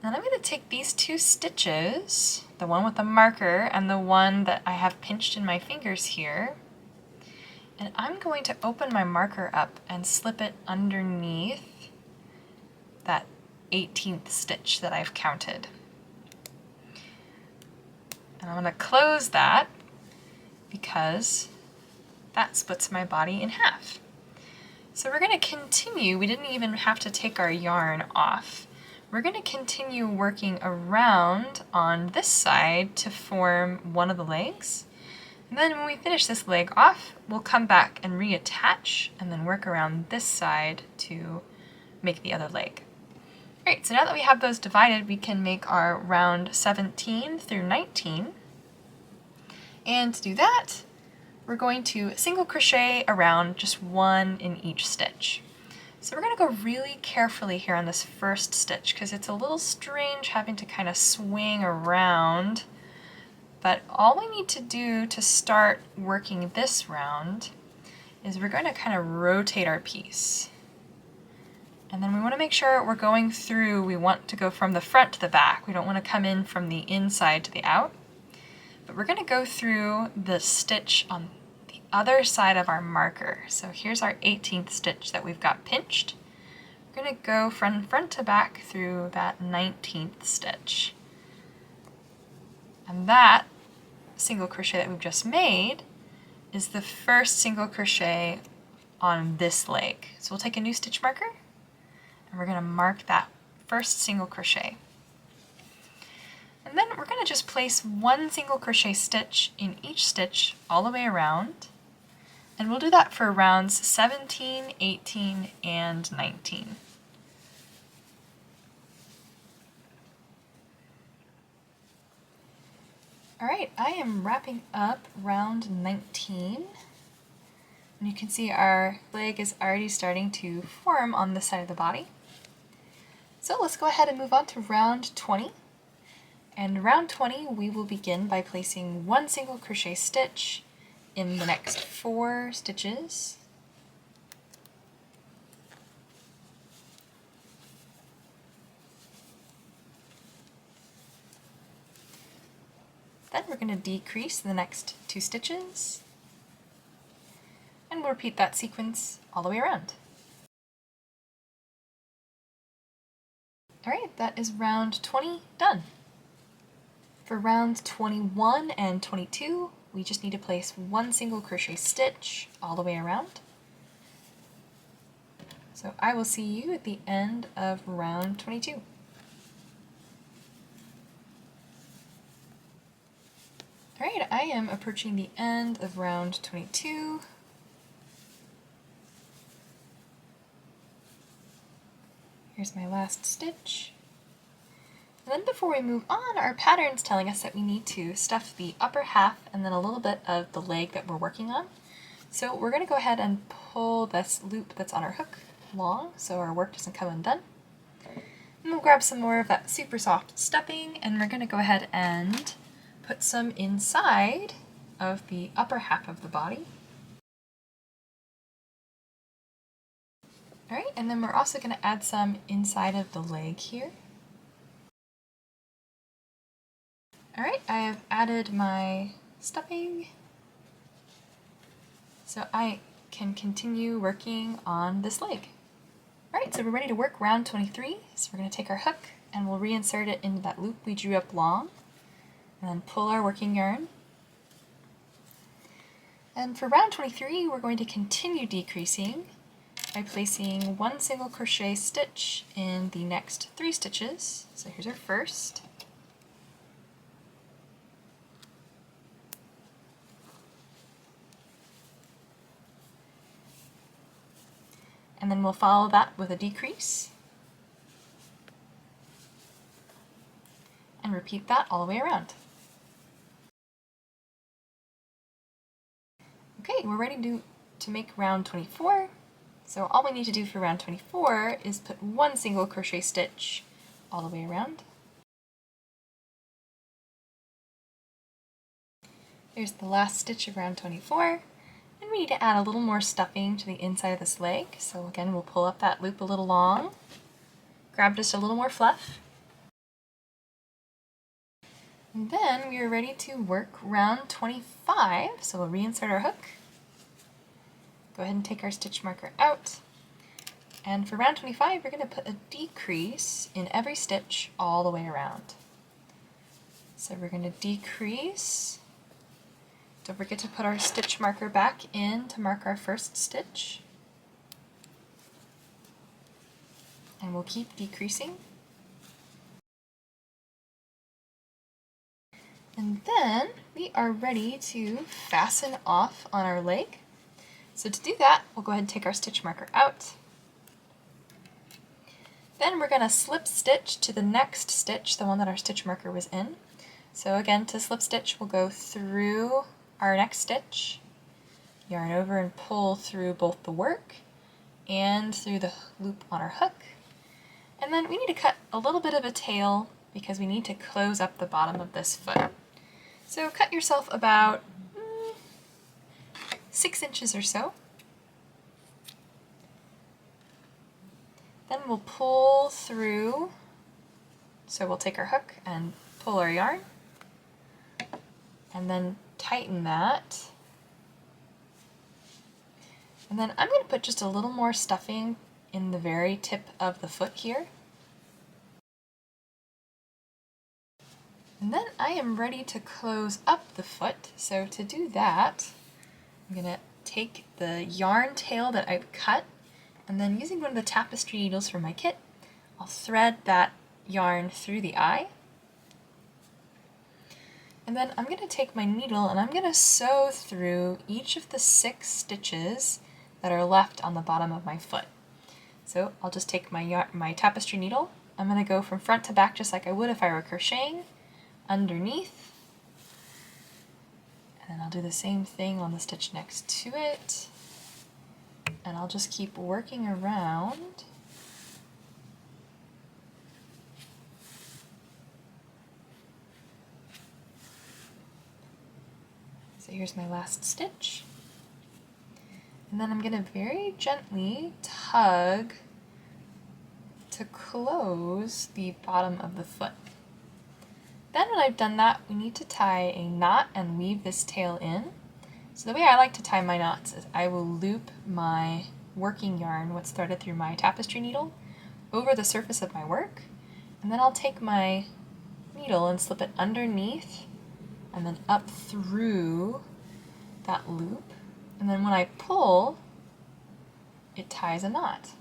Then I'm going to take these 2 stitches, the one with the marker and the one that I have pinched in my fingers here, and I'm going to open my marker up and slip it underneath that 18th stitch that I've counted. And I'm going to close that because that splits my body in half. So we're going to continue, we didn't even have to take our yarn off. We're going to continue working around on this side to form one of the legs. And then when we finish this leg off, we'll come back and reattach and then work around this side to make the other leg. Alright, so now that we have those divided, we can make our round 17 through 19. And to do that, we're going to single crochet around just one in each stitch. So we're going to go really carefully here on this first stitch because it's a little strange having to kind of swing around. But all we need to do to start working this round is we're going to kind of rotate our piece. And then we want to make sure we're going through, we want to go from the front to the back. We don't want to come in from the inside to the out. But we're going to go through the stitch on the other side of our marker. So here's our 18th stitch that we've got pinched. We're going to go from front to back through that 19th stitch. And that single crochet that we've just made is the first single crochet on this leg. So we'll take a new stitch marker and we're going to mark that first single crochet. And then we're going to just place one single crochet stitch in each stitch all the way around. And we'll do that for rounds 17, 18, and 19. Alright, I am wrapping up round 19. And you can see our leg is already starting to form on this side of the body. So let's go ahead and move on to round 20. And round 20 we will begin by placing one single crochet stitch in the next 4 stitches. Then we're going to decrease the next 2 stitches. And we'll repeat that sequence all the way around. Alright, that is round 20 done. For round 21 and 22, we just need to place one single crochet stitch all the way around. So I will see you at the end of round 22. Alright, I am approaching the end of round 22. Here's my last stitch. And then before we move on, our pattern's telling us that we need to stuff the upper half and then a little bit of the leg that we're working on. So we're going to go ahead and pull this loop that's on our hook long so our work doesn't come undone. And we'll grab some more of that super soft stuffing and we're going to go ahead and put some inside of the upper half of the body. Alright, and then we're also going to add some inside of the leg here. Alright, I have added my stuffing, so I can continue working on this leg. Alright, so we're ready to work round 23, so we're going to take our hook and we'll reinsert it into that loop we drew up long, and then pull our working yarn. And for round 23, we're going to continue decreasing by placing one single crochet stitch in the next 3 stitches. So here's our first. And then we'll follow that with a decrease. And repeat that all the way around. Okay, we're ready to make round 24. So all we need to do for round 24 is put one single crochet stitch all the way around. Here's the last stitch of round 24. And we need to add a little more stuffing to the inside of this leg. So again, we'll pull up that loop a little long, grab just a little more fluff. And then we are ready to work round 25. So we'll reinsert our hook. Go ahead and take our stitch marker out. And for round 25, we're going to put a decrease in every stitch all the way around. So we're going to decrease. Don't forget to put our stitch marker back in to mark our first stitch. And we'll keep decreasing. And then we are ready to fasten off on our leg. So to do that, we'll go ahead and take our stitch marker out. Then we're going to slip stitch to the next stitch, the one that our stitch marker was in. So again, to slip stitch, we'll go through our next stitch, yarn over and pull through both the work and through the loop on our hook. And then we need to cut a little bit of a tail because we need to close up the bottom of this foot. So cut yourself about 6 inches or so. Then we'll pull through, so we'll take our hook and pull our yarn, and then tighten that. And then I'm going to put just a little more stuffing in the very tip of the foot here. And then I am ready to close up the foot. So to do that, I'm going to take the yarn tail that I've cut, and then using one of the tapestry needles from my kit, I'll thread that yarn through the eye. And then I'm going to take my needle and I'm going to sew through each of the 6 stitches that are left on the bottom of my foot. So I'll just take my tapestry needle. I'm going to go from front to back just like I would if I were crocheting, underneath, I'll do the same thing on the stitch next to it. And I'll just keep working around. So here's my last stitch. And then I'm going to very gently tug to close the bottom of the foot. Then when I've done that, we need to tie a knot and weave this tail in. So the way I like to tie my knots is I will loop my working yarn, what's threaded through my tapestry needle, over the surface of my work, and then I'll take my needle and slip it underneath and then up through that loop, and then when I pull, it ties a knot.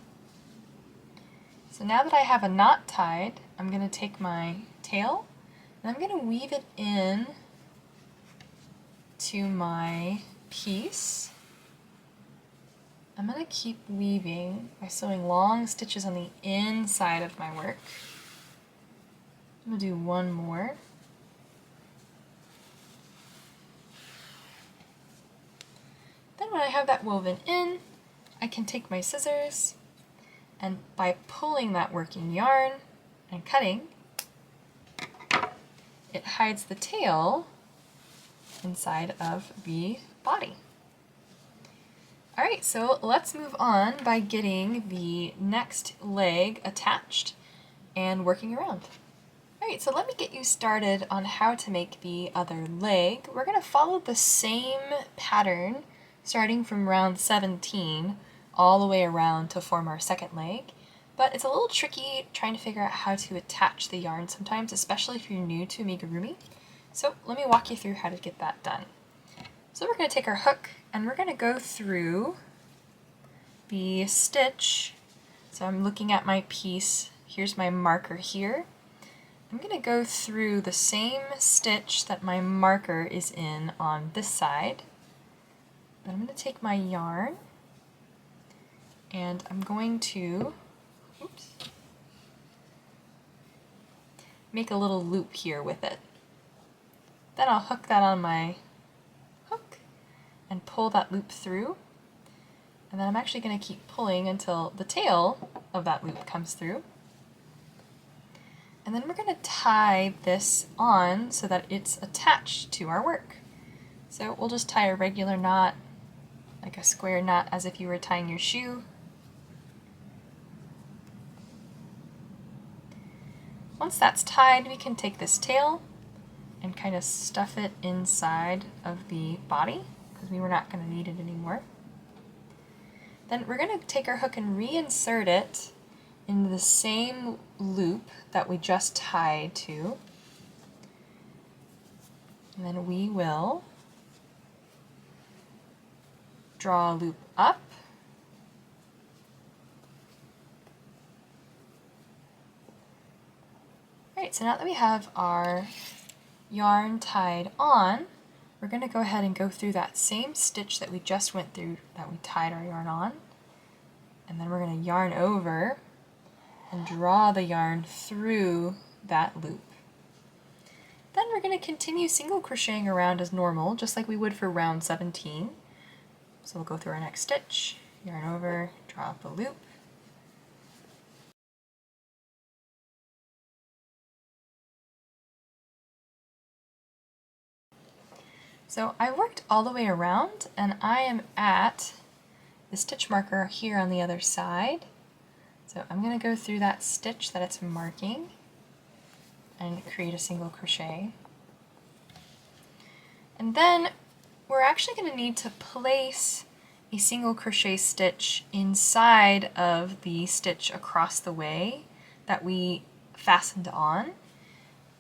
So now that I have a knot tied, I'm going to take my tail and I'm going to weave it in to my piece. I'm going to keep weaving by sewing long stitches on the inside of my work. I'm going to do one more. Then when I have that woven in, I can take my scissors and by pulling that working yarn and cutting, it hides the tail inside of the body. Alright, so let's move on by getting the next leg attached and working around. Alright, so let me get you started on how to make the other leg. We're going to follow the same pattern starting from round 17 all the way around to form our second leg, but it's a little tricky trying to figure out how to attach the yarn sometimes, especially if you're new to amigurumi. So let me walk you through how to get that done. So we're going to take our hook and we're going to go through the stitch. So I'm looking at my piece. Here's my marker here. I'm going to go through the same stitch that my marker is in on this side. Then I'm going to take my yarn and I'm going to make a little loop here with it. Then I'll hook that on my hook and pull that loop through. And then I'm actually going to keep pulling until the tail of that loop comes through. And then we're going to tie this on so that it's attached to our work. So we'll just tie a regular knot, like a square knot as if you were tying your shoe. Once that's tied, we can take this tail and kind of stuff it inside of the body because we were not going to need it anymore. Then we're going to take our hook and reinsert it into the same loop that we just tied to. And then we will draw a loop up. Alright, so now that we have our yarn tied on, we're going to go ahead and go through that same stitch that we just went through that we tied our yarn on. And then we're going to yarn over and draw the yarn through that loop. Then we're going to continue single crocheting around as normal, just like we would for round 17. So we'll go through our next stitch, yarn over, draw up the loop. So I worked all the way around and I am at the stitch marker here on the other side. So I'm going to go through that stitch that it's marking and create a single crochet. And then we're actually going to need to place a single crochet stitch inside of the stitch across the way that we fastened on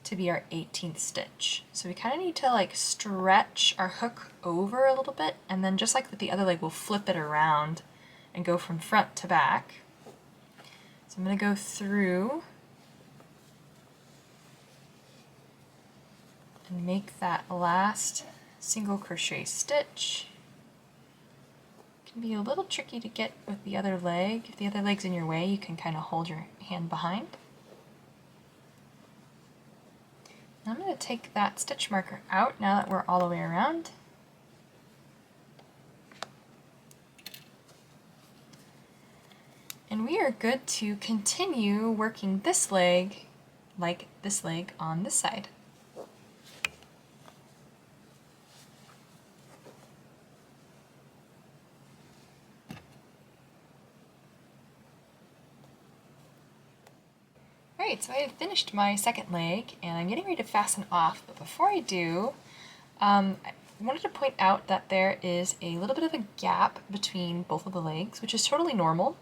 to be our 18th stitch. So we kind of need to like stretch our hook over a little bit, and then just like with the other leg, we'll flip it around and go from front to back. So I'm going to go through and make that last single crochet stitch. It can be a little tricky to get with the other leg. If the other leg's in your way, you can kind of hold your hand behind. I'm going to take that stitch marker out now that we're all the way around, And we are good to continue working this leg like this leg on this side. Alright, so I have finished my second leg and I'm getting ready to fasten off, but before I do, I wanted to point out that there is a little bit of a gap between both of the legs, which is totally normal.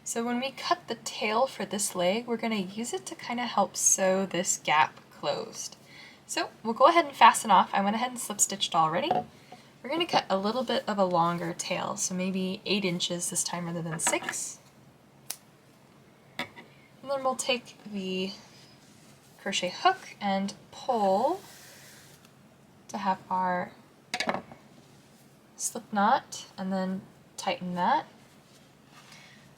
So when we cut the tail for this leg, we're going to use it to kind of help sew this gap closed. So we'll go ahead and fasten off. I went ahead and slip stitched already. We're going to cut a little bit of a longer tail, so maybe 8 inches this time rather than 6. And then we'll take the crochet hook and pull to have our slip knot, and then tighten that.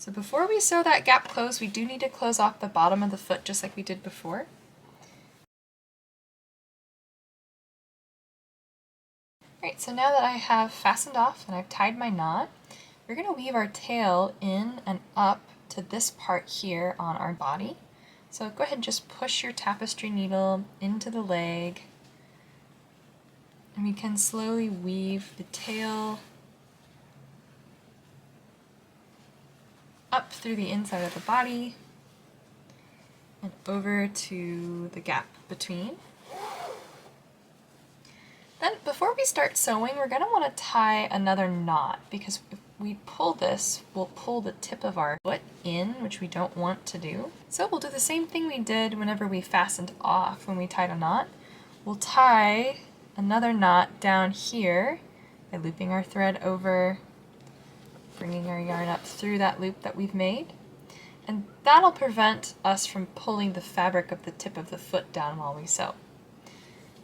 So before we sew that gap closed, we do need to close off the bottom of the foot just like we did before. Alright, so now that I have fastened off and I've tied my knot, we're going to weave our tail in and up to this part here on our body. So go ahead and just push your tapestry needle into the leg, and we can slowly weave the tail up through the inside of the body and over to the gap between. Then before we start sewing, we're going to want to tie another knot, because if we pull this, we'll pull the tip of our foot in, which we don't want to do. So we'll do the same thing we did whenever we fastened off when we tied a knot. We'll tie another knot down here by looping our thread over, bringing our yarn up through that loop that we've made, and that'll prevent us from pulling the fabric of the tip of the foot down while we sew.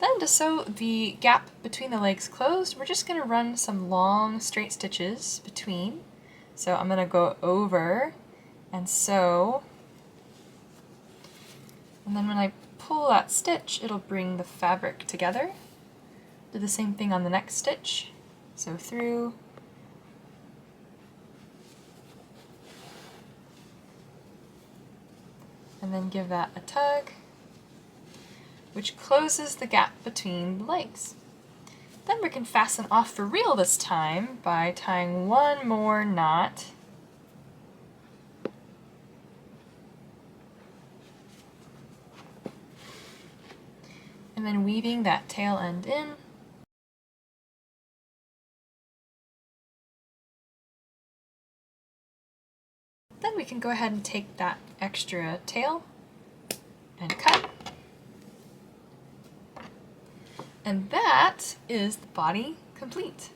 Then to sew the gap between the legs closed, we're just going to run some long straight stitches between. So I'm going to go over and sew, and then when I pull that stitch, it'll bring the fabric together. Do the same thing on the next stitch. Sew through, and then give that a tug, which closes the gap between the legs. Then we can fasten off for real this time by tying one more knot. And then weaving that tail end in. Then we can go ahead and take that extra tail and cut. And that is the body complete.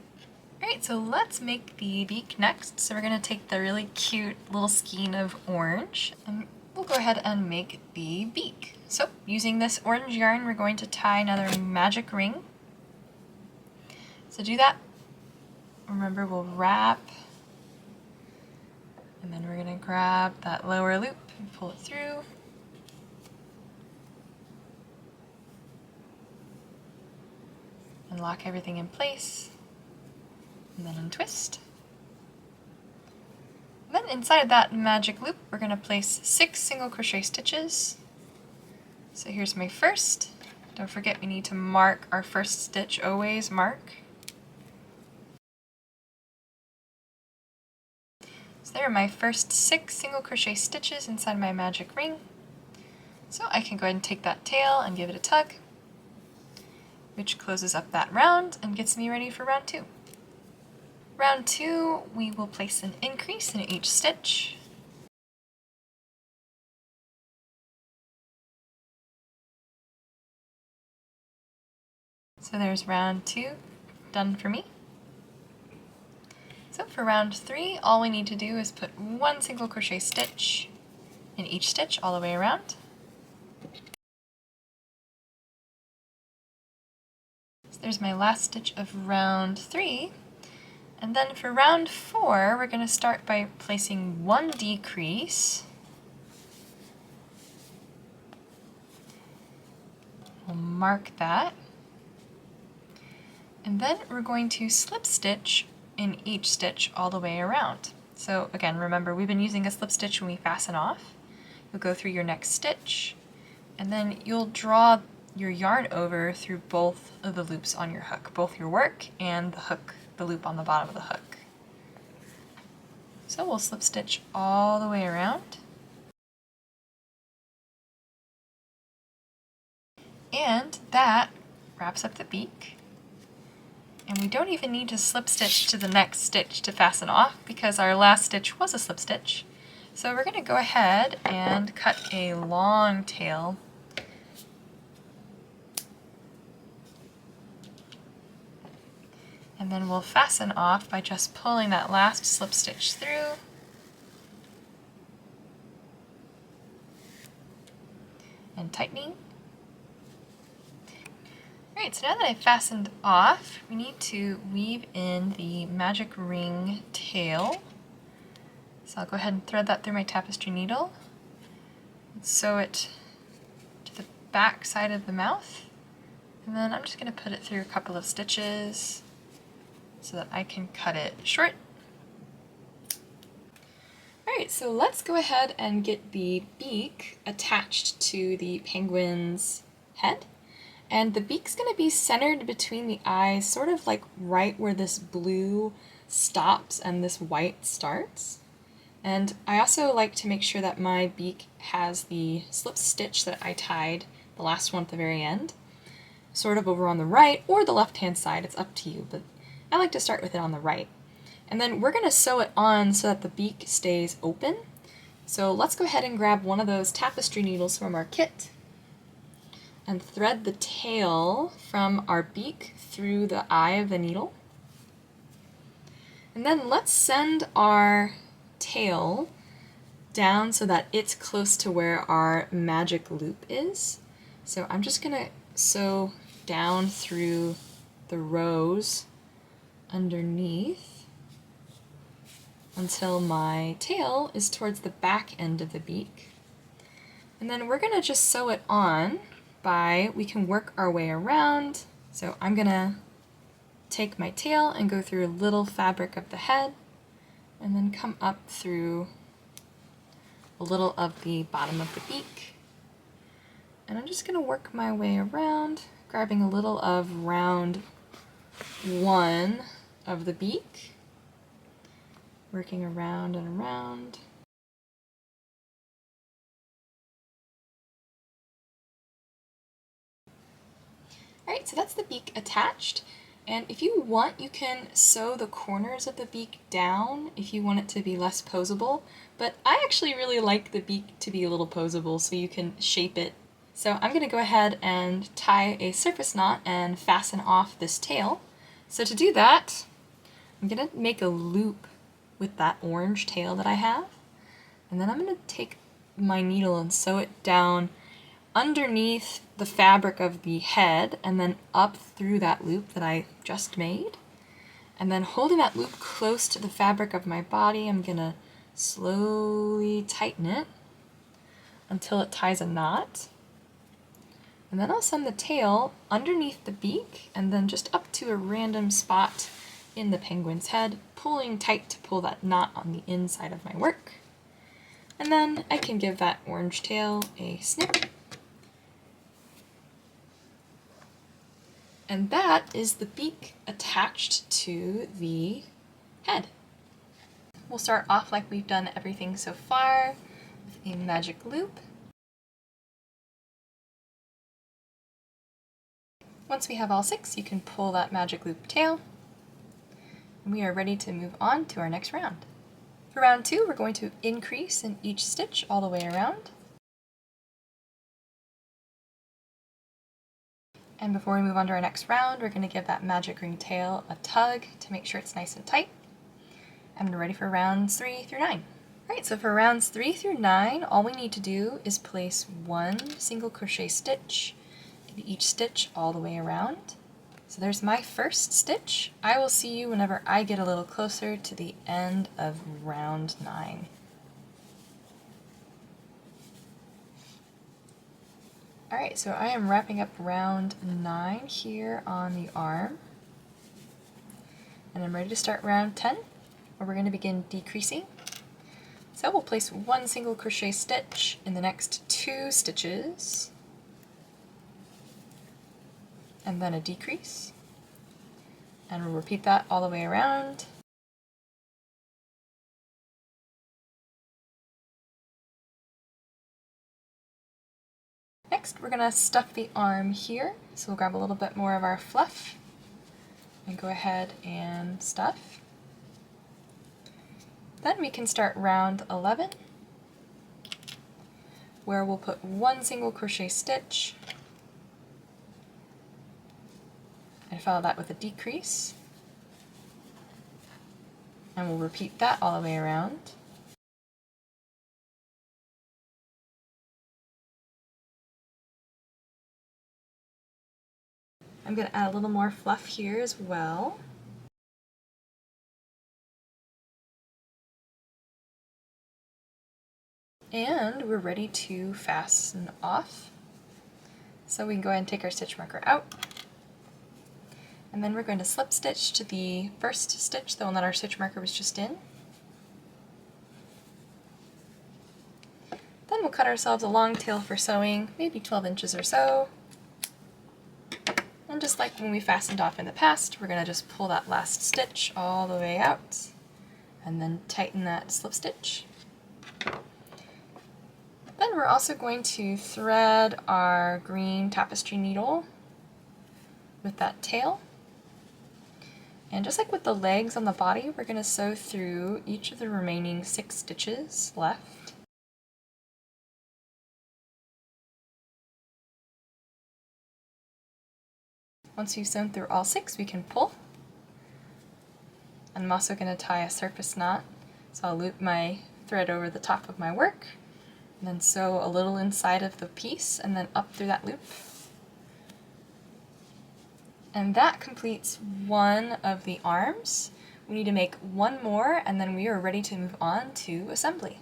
Alright, so let's make the beak next. So we're going to take the really cute little skein of orange, and we'll go ahead and make the beak. So using this orange yarn, we're going to tie another magic ring. So do that. Remember, we'll wrap, and then we're going to grab that lower loop and pull it through. And lock everything in place. And then untwist. And then inside that magic loop, we're going to place 6 single crochet stitches. So here's my first. Don't forget, we need to mark our first stitch, always mark. So there are my first 6 single crochet stitches inside my magic ring. So I can go ahead and take that tail and give it a tug, which closes up that round and gets me ready for round 2. Round 2, we will place an increase in each stitch. So there's round 2 done for me. So for round 3, all we need to do is put 1 single crochet stitch in each stitch all the way around. So there's my last stitch of round 3. And then for round 4, we're going to start by placing 1 decrease. We'll mark that. And then we're going to slip stitch in each stitch all the way around. So again, remember we've been using a slip stitch when we fasten off. You'll go through your next stitch, and then you'll draw your yarn over through both of the loops on your hook, both your work and the hook, the loop on the bottom of the hook. So we'll slip stitch all the way around. And that wraps up the beak. And we don't even need to slip stitch to the next stitch to fasten off because our last stitch was a slip stitch. So we're going to go ahead and cut a long tail. And then we'll fasten off by just pulling that last slip stitch through. And tightening. Alright, so now that I've fastened off, we need to weave in the magic ring tail. So I'll go ahead and thread that through my tapestry needle. And sew it to the back side of the mouth. And then I'm just going to put it through a couple of stitches so that I can cut it short. Alright, so let's go ahead and get the beak attached to the penguin's head. And the beak's going to be centered between the eyes, sort of like right where this blue stops and this white starts. And I also like to make sure that my beak has the slip stitch that I tied, the last one at the very end, sort of over on the right or the left-hand side, it's up to you, but I like to start with it on the right. And then we're going to sew it on so that the beak stays open. So let's go ahead and grab one of those tapestry needles from our kit and thread the tail from our beak through the eye of the needle. And then let's send our tail down so that it's close to where our magic loop is. So I'm just going to sew down through the rows underneath until my tail is towards the back end of the beak. And then we're going to just sew it on by, we can work our way around. So I'm going to take my tail and go through a little fabric of the head and then come up through a little of the bottom of the beak. And I'm just going to work my way around, grabbing a little of round one of the beak, working around and around. Alright, so that's the beak attached, and if you want, you can sew the corners of the beak down if you want it to be less posable, but I actually really like the beak to be a little posable so you can shape it. So I'm going to go ahead and tie a surface knot and fasten off this tail. So to do that, I'm going to make a loop with that orange tail that I have, and then I'm going to take my needle and sew it down underneath the fabric of the head and then up through that loop that I just made. And then holding that loop close to the fabric of my body, I'm going to slowly tighten it until it ties a knot. And then I'll send the tail underneath the beak and then just up to a random spot in the penguin's head, pulling tight to pull that knot on the inside of my work. And then I can give that orange tail a snip. And that is the beak attached to the head. We'll start off like we've done everything so far with a magic loop. Once we have all 6, you can pull that magic loop tail. And we are ready to move on to our next round. For round 2, we're going to increase in each stitch all the way around. And before we move on to our next round, we're going to give that magic ring tail a tug to make sure it's nice and tight. And we're ready for rounds 3 through 9. Alright, so for rounds 3 through 9, all we need to do is place 1 single crochet stitch in each stitch all the way around. So there's my first stitch. I will see you whenever I get a little closer to the end of round 9. Alright, so I am wrapping up round 9 here on the arm. And I'm ready to start round 10. where we're going to begin decreasing. So we'll place one single crochet stitch in the next 2 stitches, and then a decrease, and we'll repeat that all the way around. Next, we're going to stuff the arm here, so we'll grab a little bit more of our fluff and go ahead and stuff. Then we can start round 11, where we'll put one single crochet stitch and follow that with a decrease, and we'll repeat that all the way around. I'm going to add a little more fluff here as well. And we're ready to fasten off. So we can go ahead and take our stitch marker out. And then we're going to slip stitch to the first stitch, the one that our stitch marker was just in. Then we'll cut ourselves a long tail for sewing, maybe 12 inches or so. And just like when we fastened off in the past, we're going to just pull that last stitch all the way out and then tighten that slip stitch. Then we're also going to thread our green tapestry needle with that tail. And just like with the legs on the body, we're going to sew through each of the remaining 6 stitches left. Once you've sewn through all 6, we can pull. And I'm also going to tie a surface knot. So I'll loop my thread over the top of my work, and then sew a little inside of the piece, and then up through that loop. And that completes one of the arms. We need to make one more, and then we are ready to move on to assembly.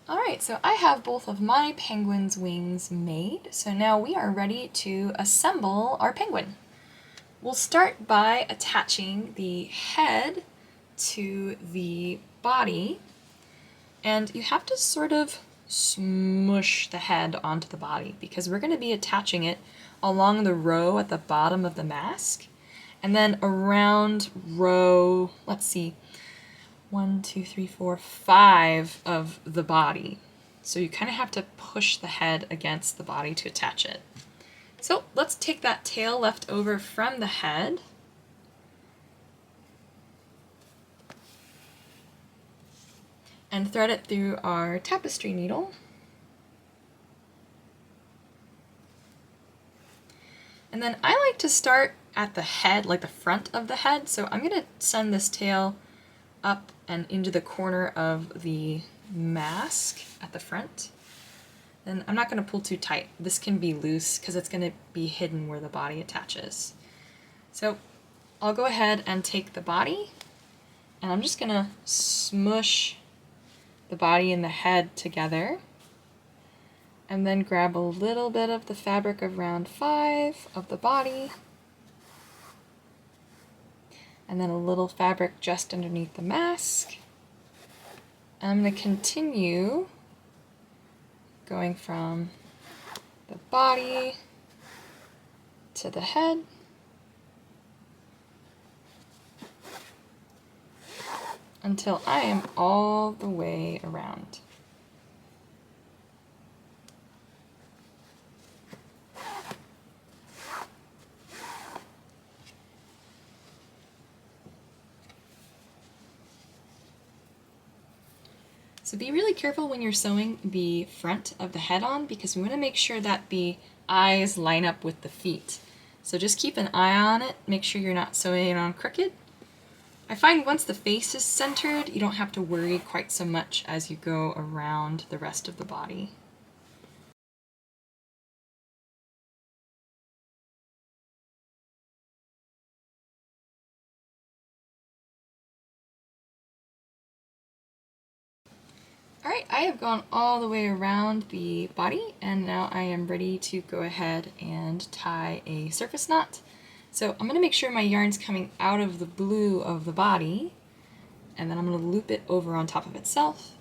Alright, so I have both of my penguin's wings made, so now we are ready to assemble our penguin. We'll start by attaching the head to the body, and you have to sort of smush the head onto the body because we're going to be attaching it along the row at the bottom of the mask, and then around row, let's see, 1, 2, 3, 4, 5 of the body. So you kind of have to push the head against the body to attach it. So let's take that tail left over from the head and thread it through our tapestry needle. And then I like to start at the head, like the front of the head, so I'm going to send this tail up and into the corner of the mask at the front. And I'm not going to pull too tight. This can be loose because it's going to be hidden where the body attaches. So I'll go ahead and take the body, and I'm just going to smush the body and the head together, and then grab a little bit of the fabric of round 5 of the body, and then a little fabric just underneath the mask. And I'm going to continue going from the body to the head, until I am all the way around. So be really careful when you're sewing the front of the head on, because we want to make sure that the eyes line up with the feet. So just keep an eye on it, make sure you're not sewing it on crooked. I find once the face is centered, you don't have to worry quite so much as you go around the rest of the body. Alright, I have gone all the way around the body, and now I am ready to go ahead and tie a surface knot So I'm going to make sure my yarn's coming out of the blue of the body, and then I'm going to loop it over on top of itself.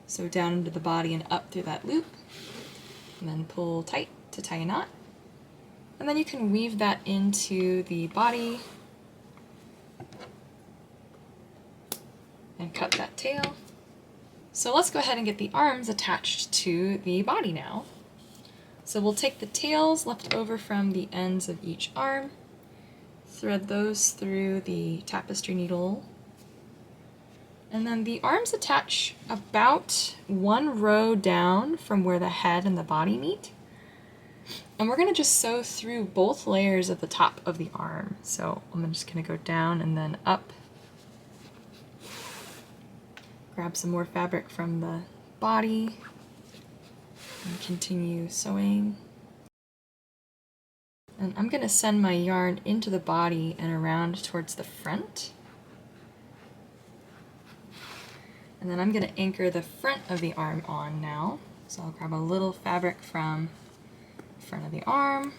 So down into the body and up through that loop, and then pull tight to tie a knot. And then you can weave that into the body and cut that tail. So let's go ahead and get the arms attached to the body now. So we'll take the tails left over from the ends of each arm, thread those through the tapestry needle, and then the arms attach about 1 row down from where the head and the body meet. And we're going to just sew through both layers of the top of the arm. So I'm just going to go down and then up. Grab some more fabric from the body and continue sewing. And I'm going to send my yarn into the body and around towards the front. And then I'm going to anchor the front of the arm on now. So I'll grab a little fabric from the front of the arm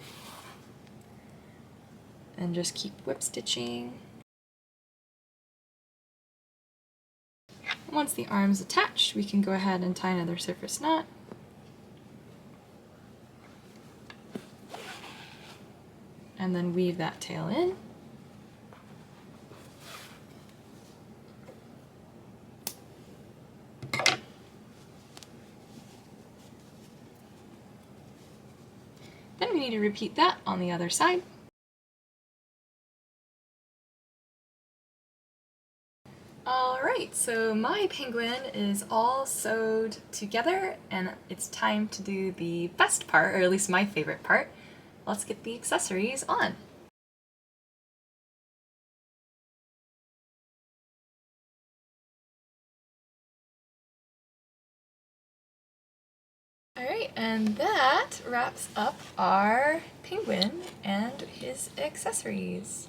and just keep whip stitching. Once the arm's attached, we can go ahead and tie another surface knot. And then weave that tail in. Then we need to repeat that on the other side. Alright, so my penguin is all sewed together, and it's time to do the best part, or at least my favorite part. Let's get the accessories on. Alright, and that wraps up our penguin and his accessories.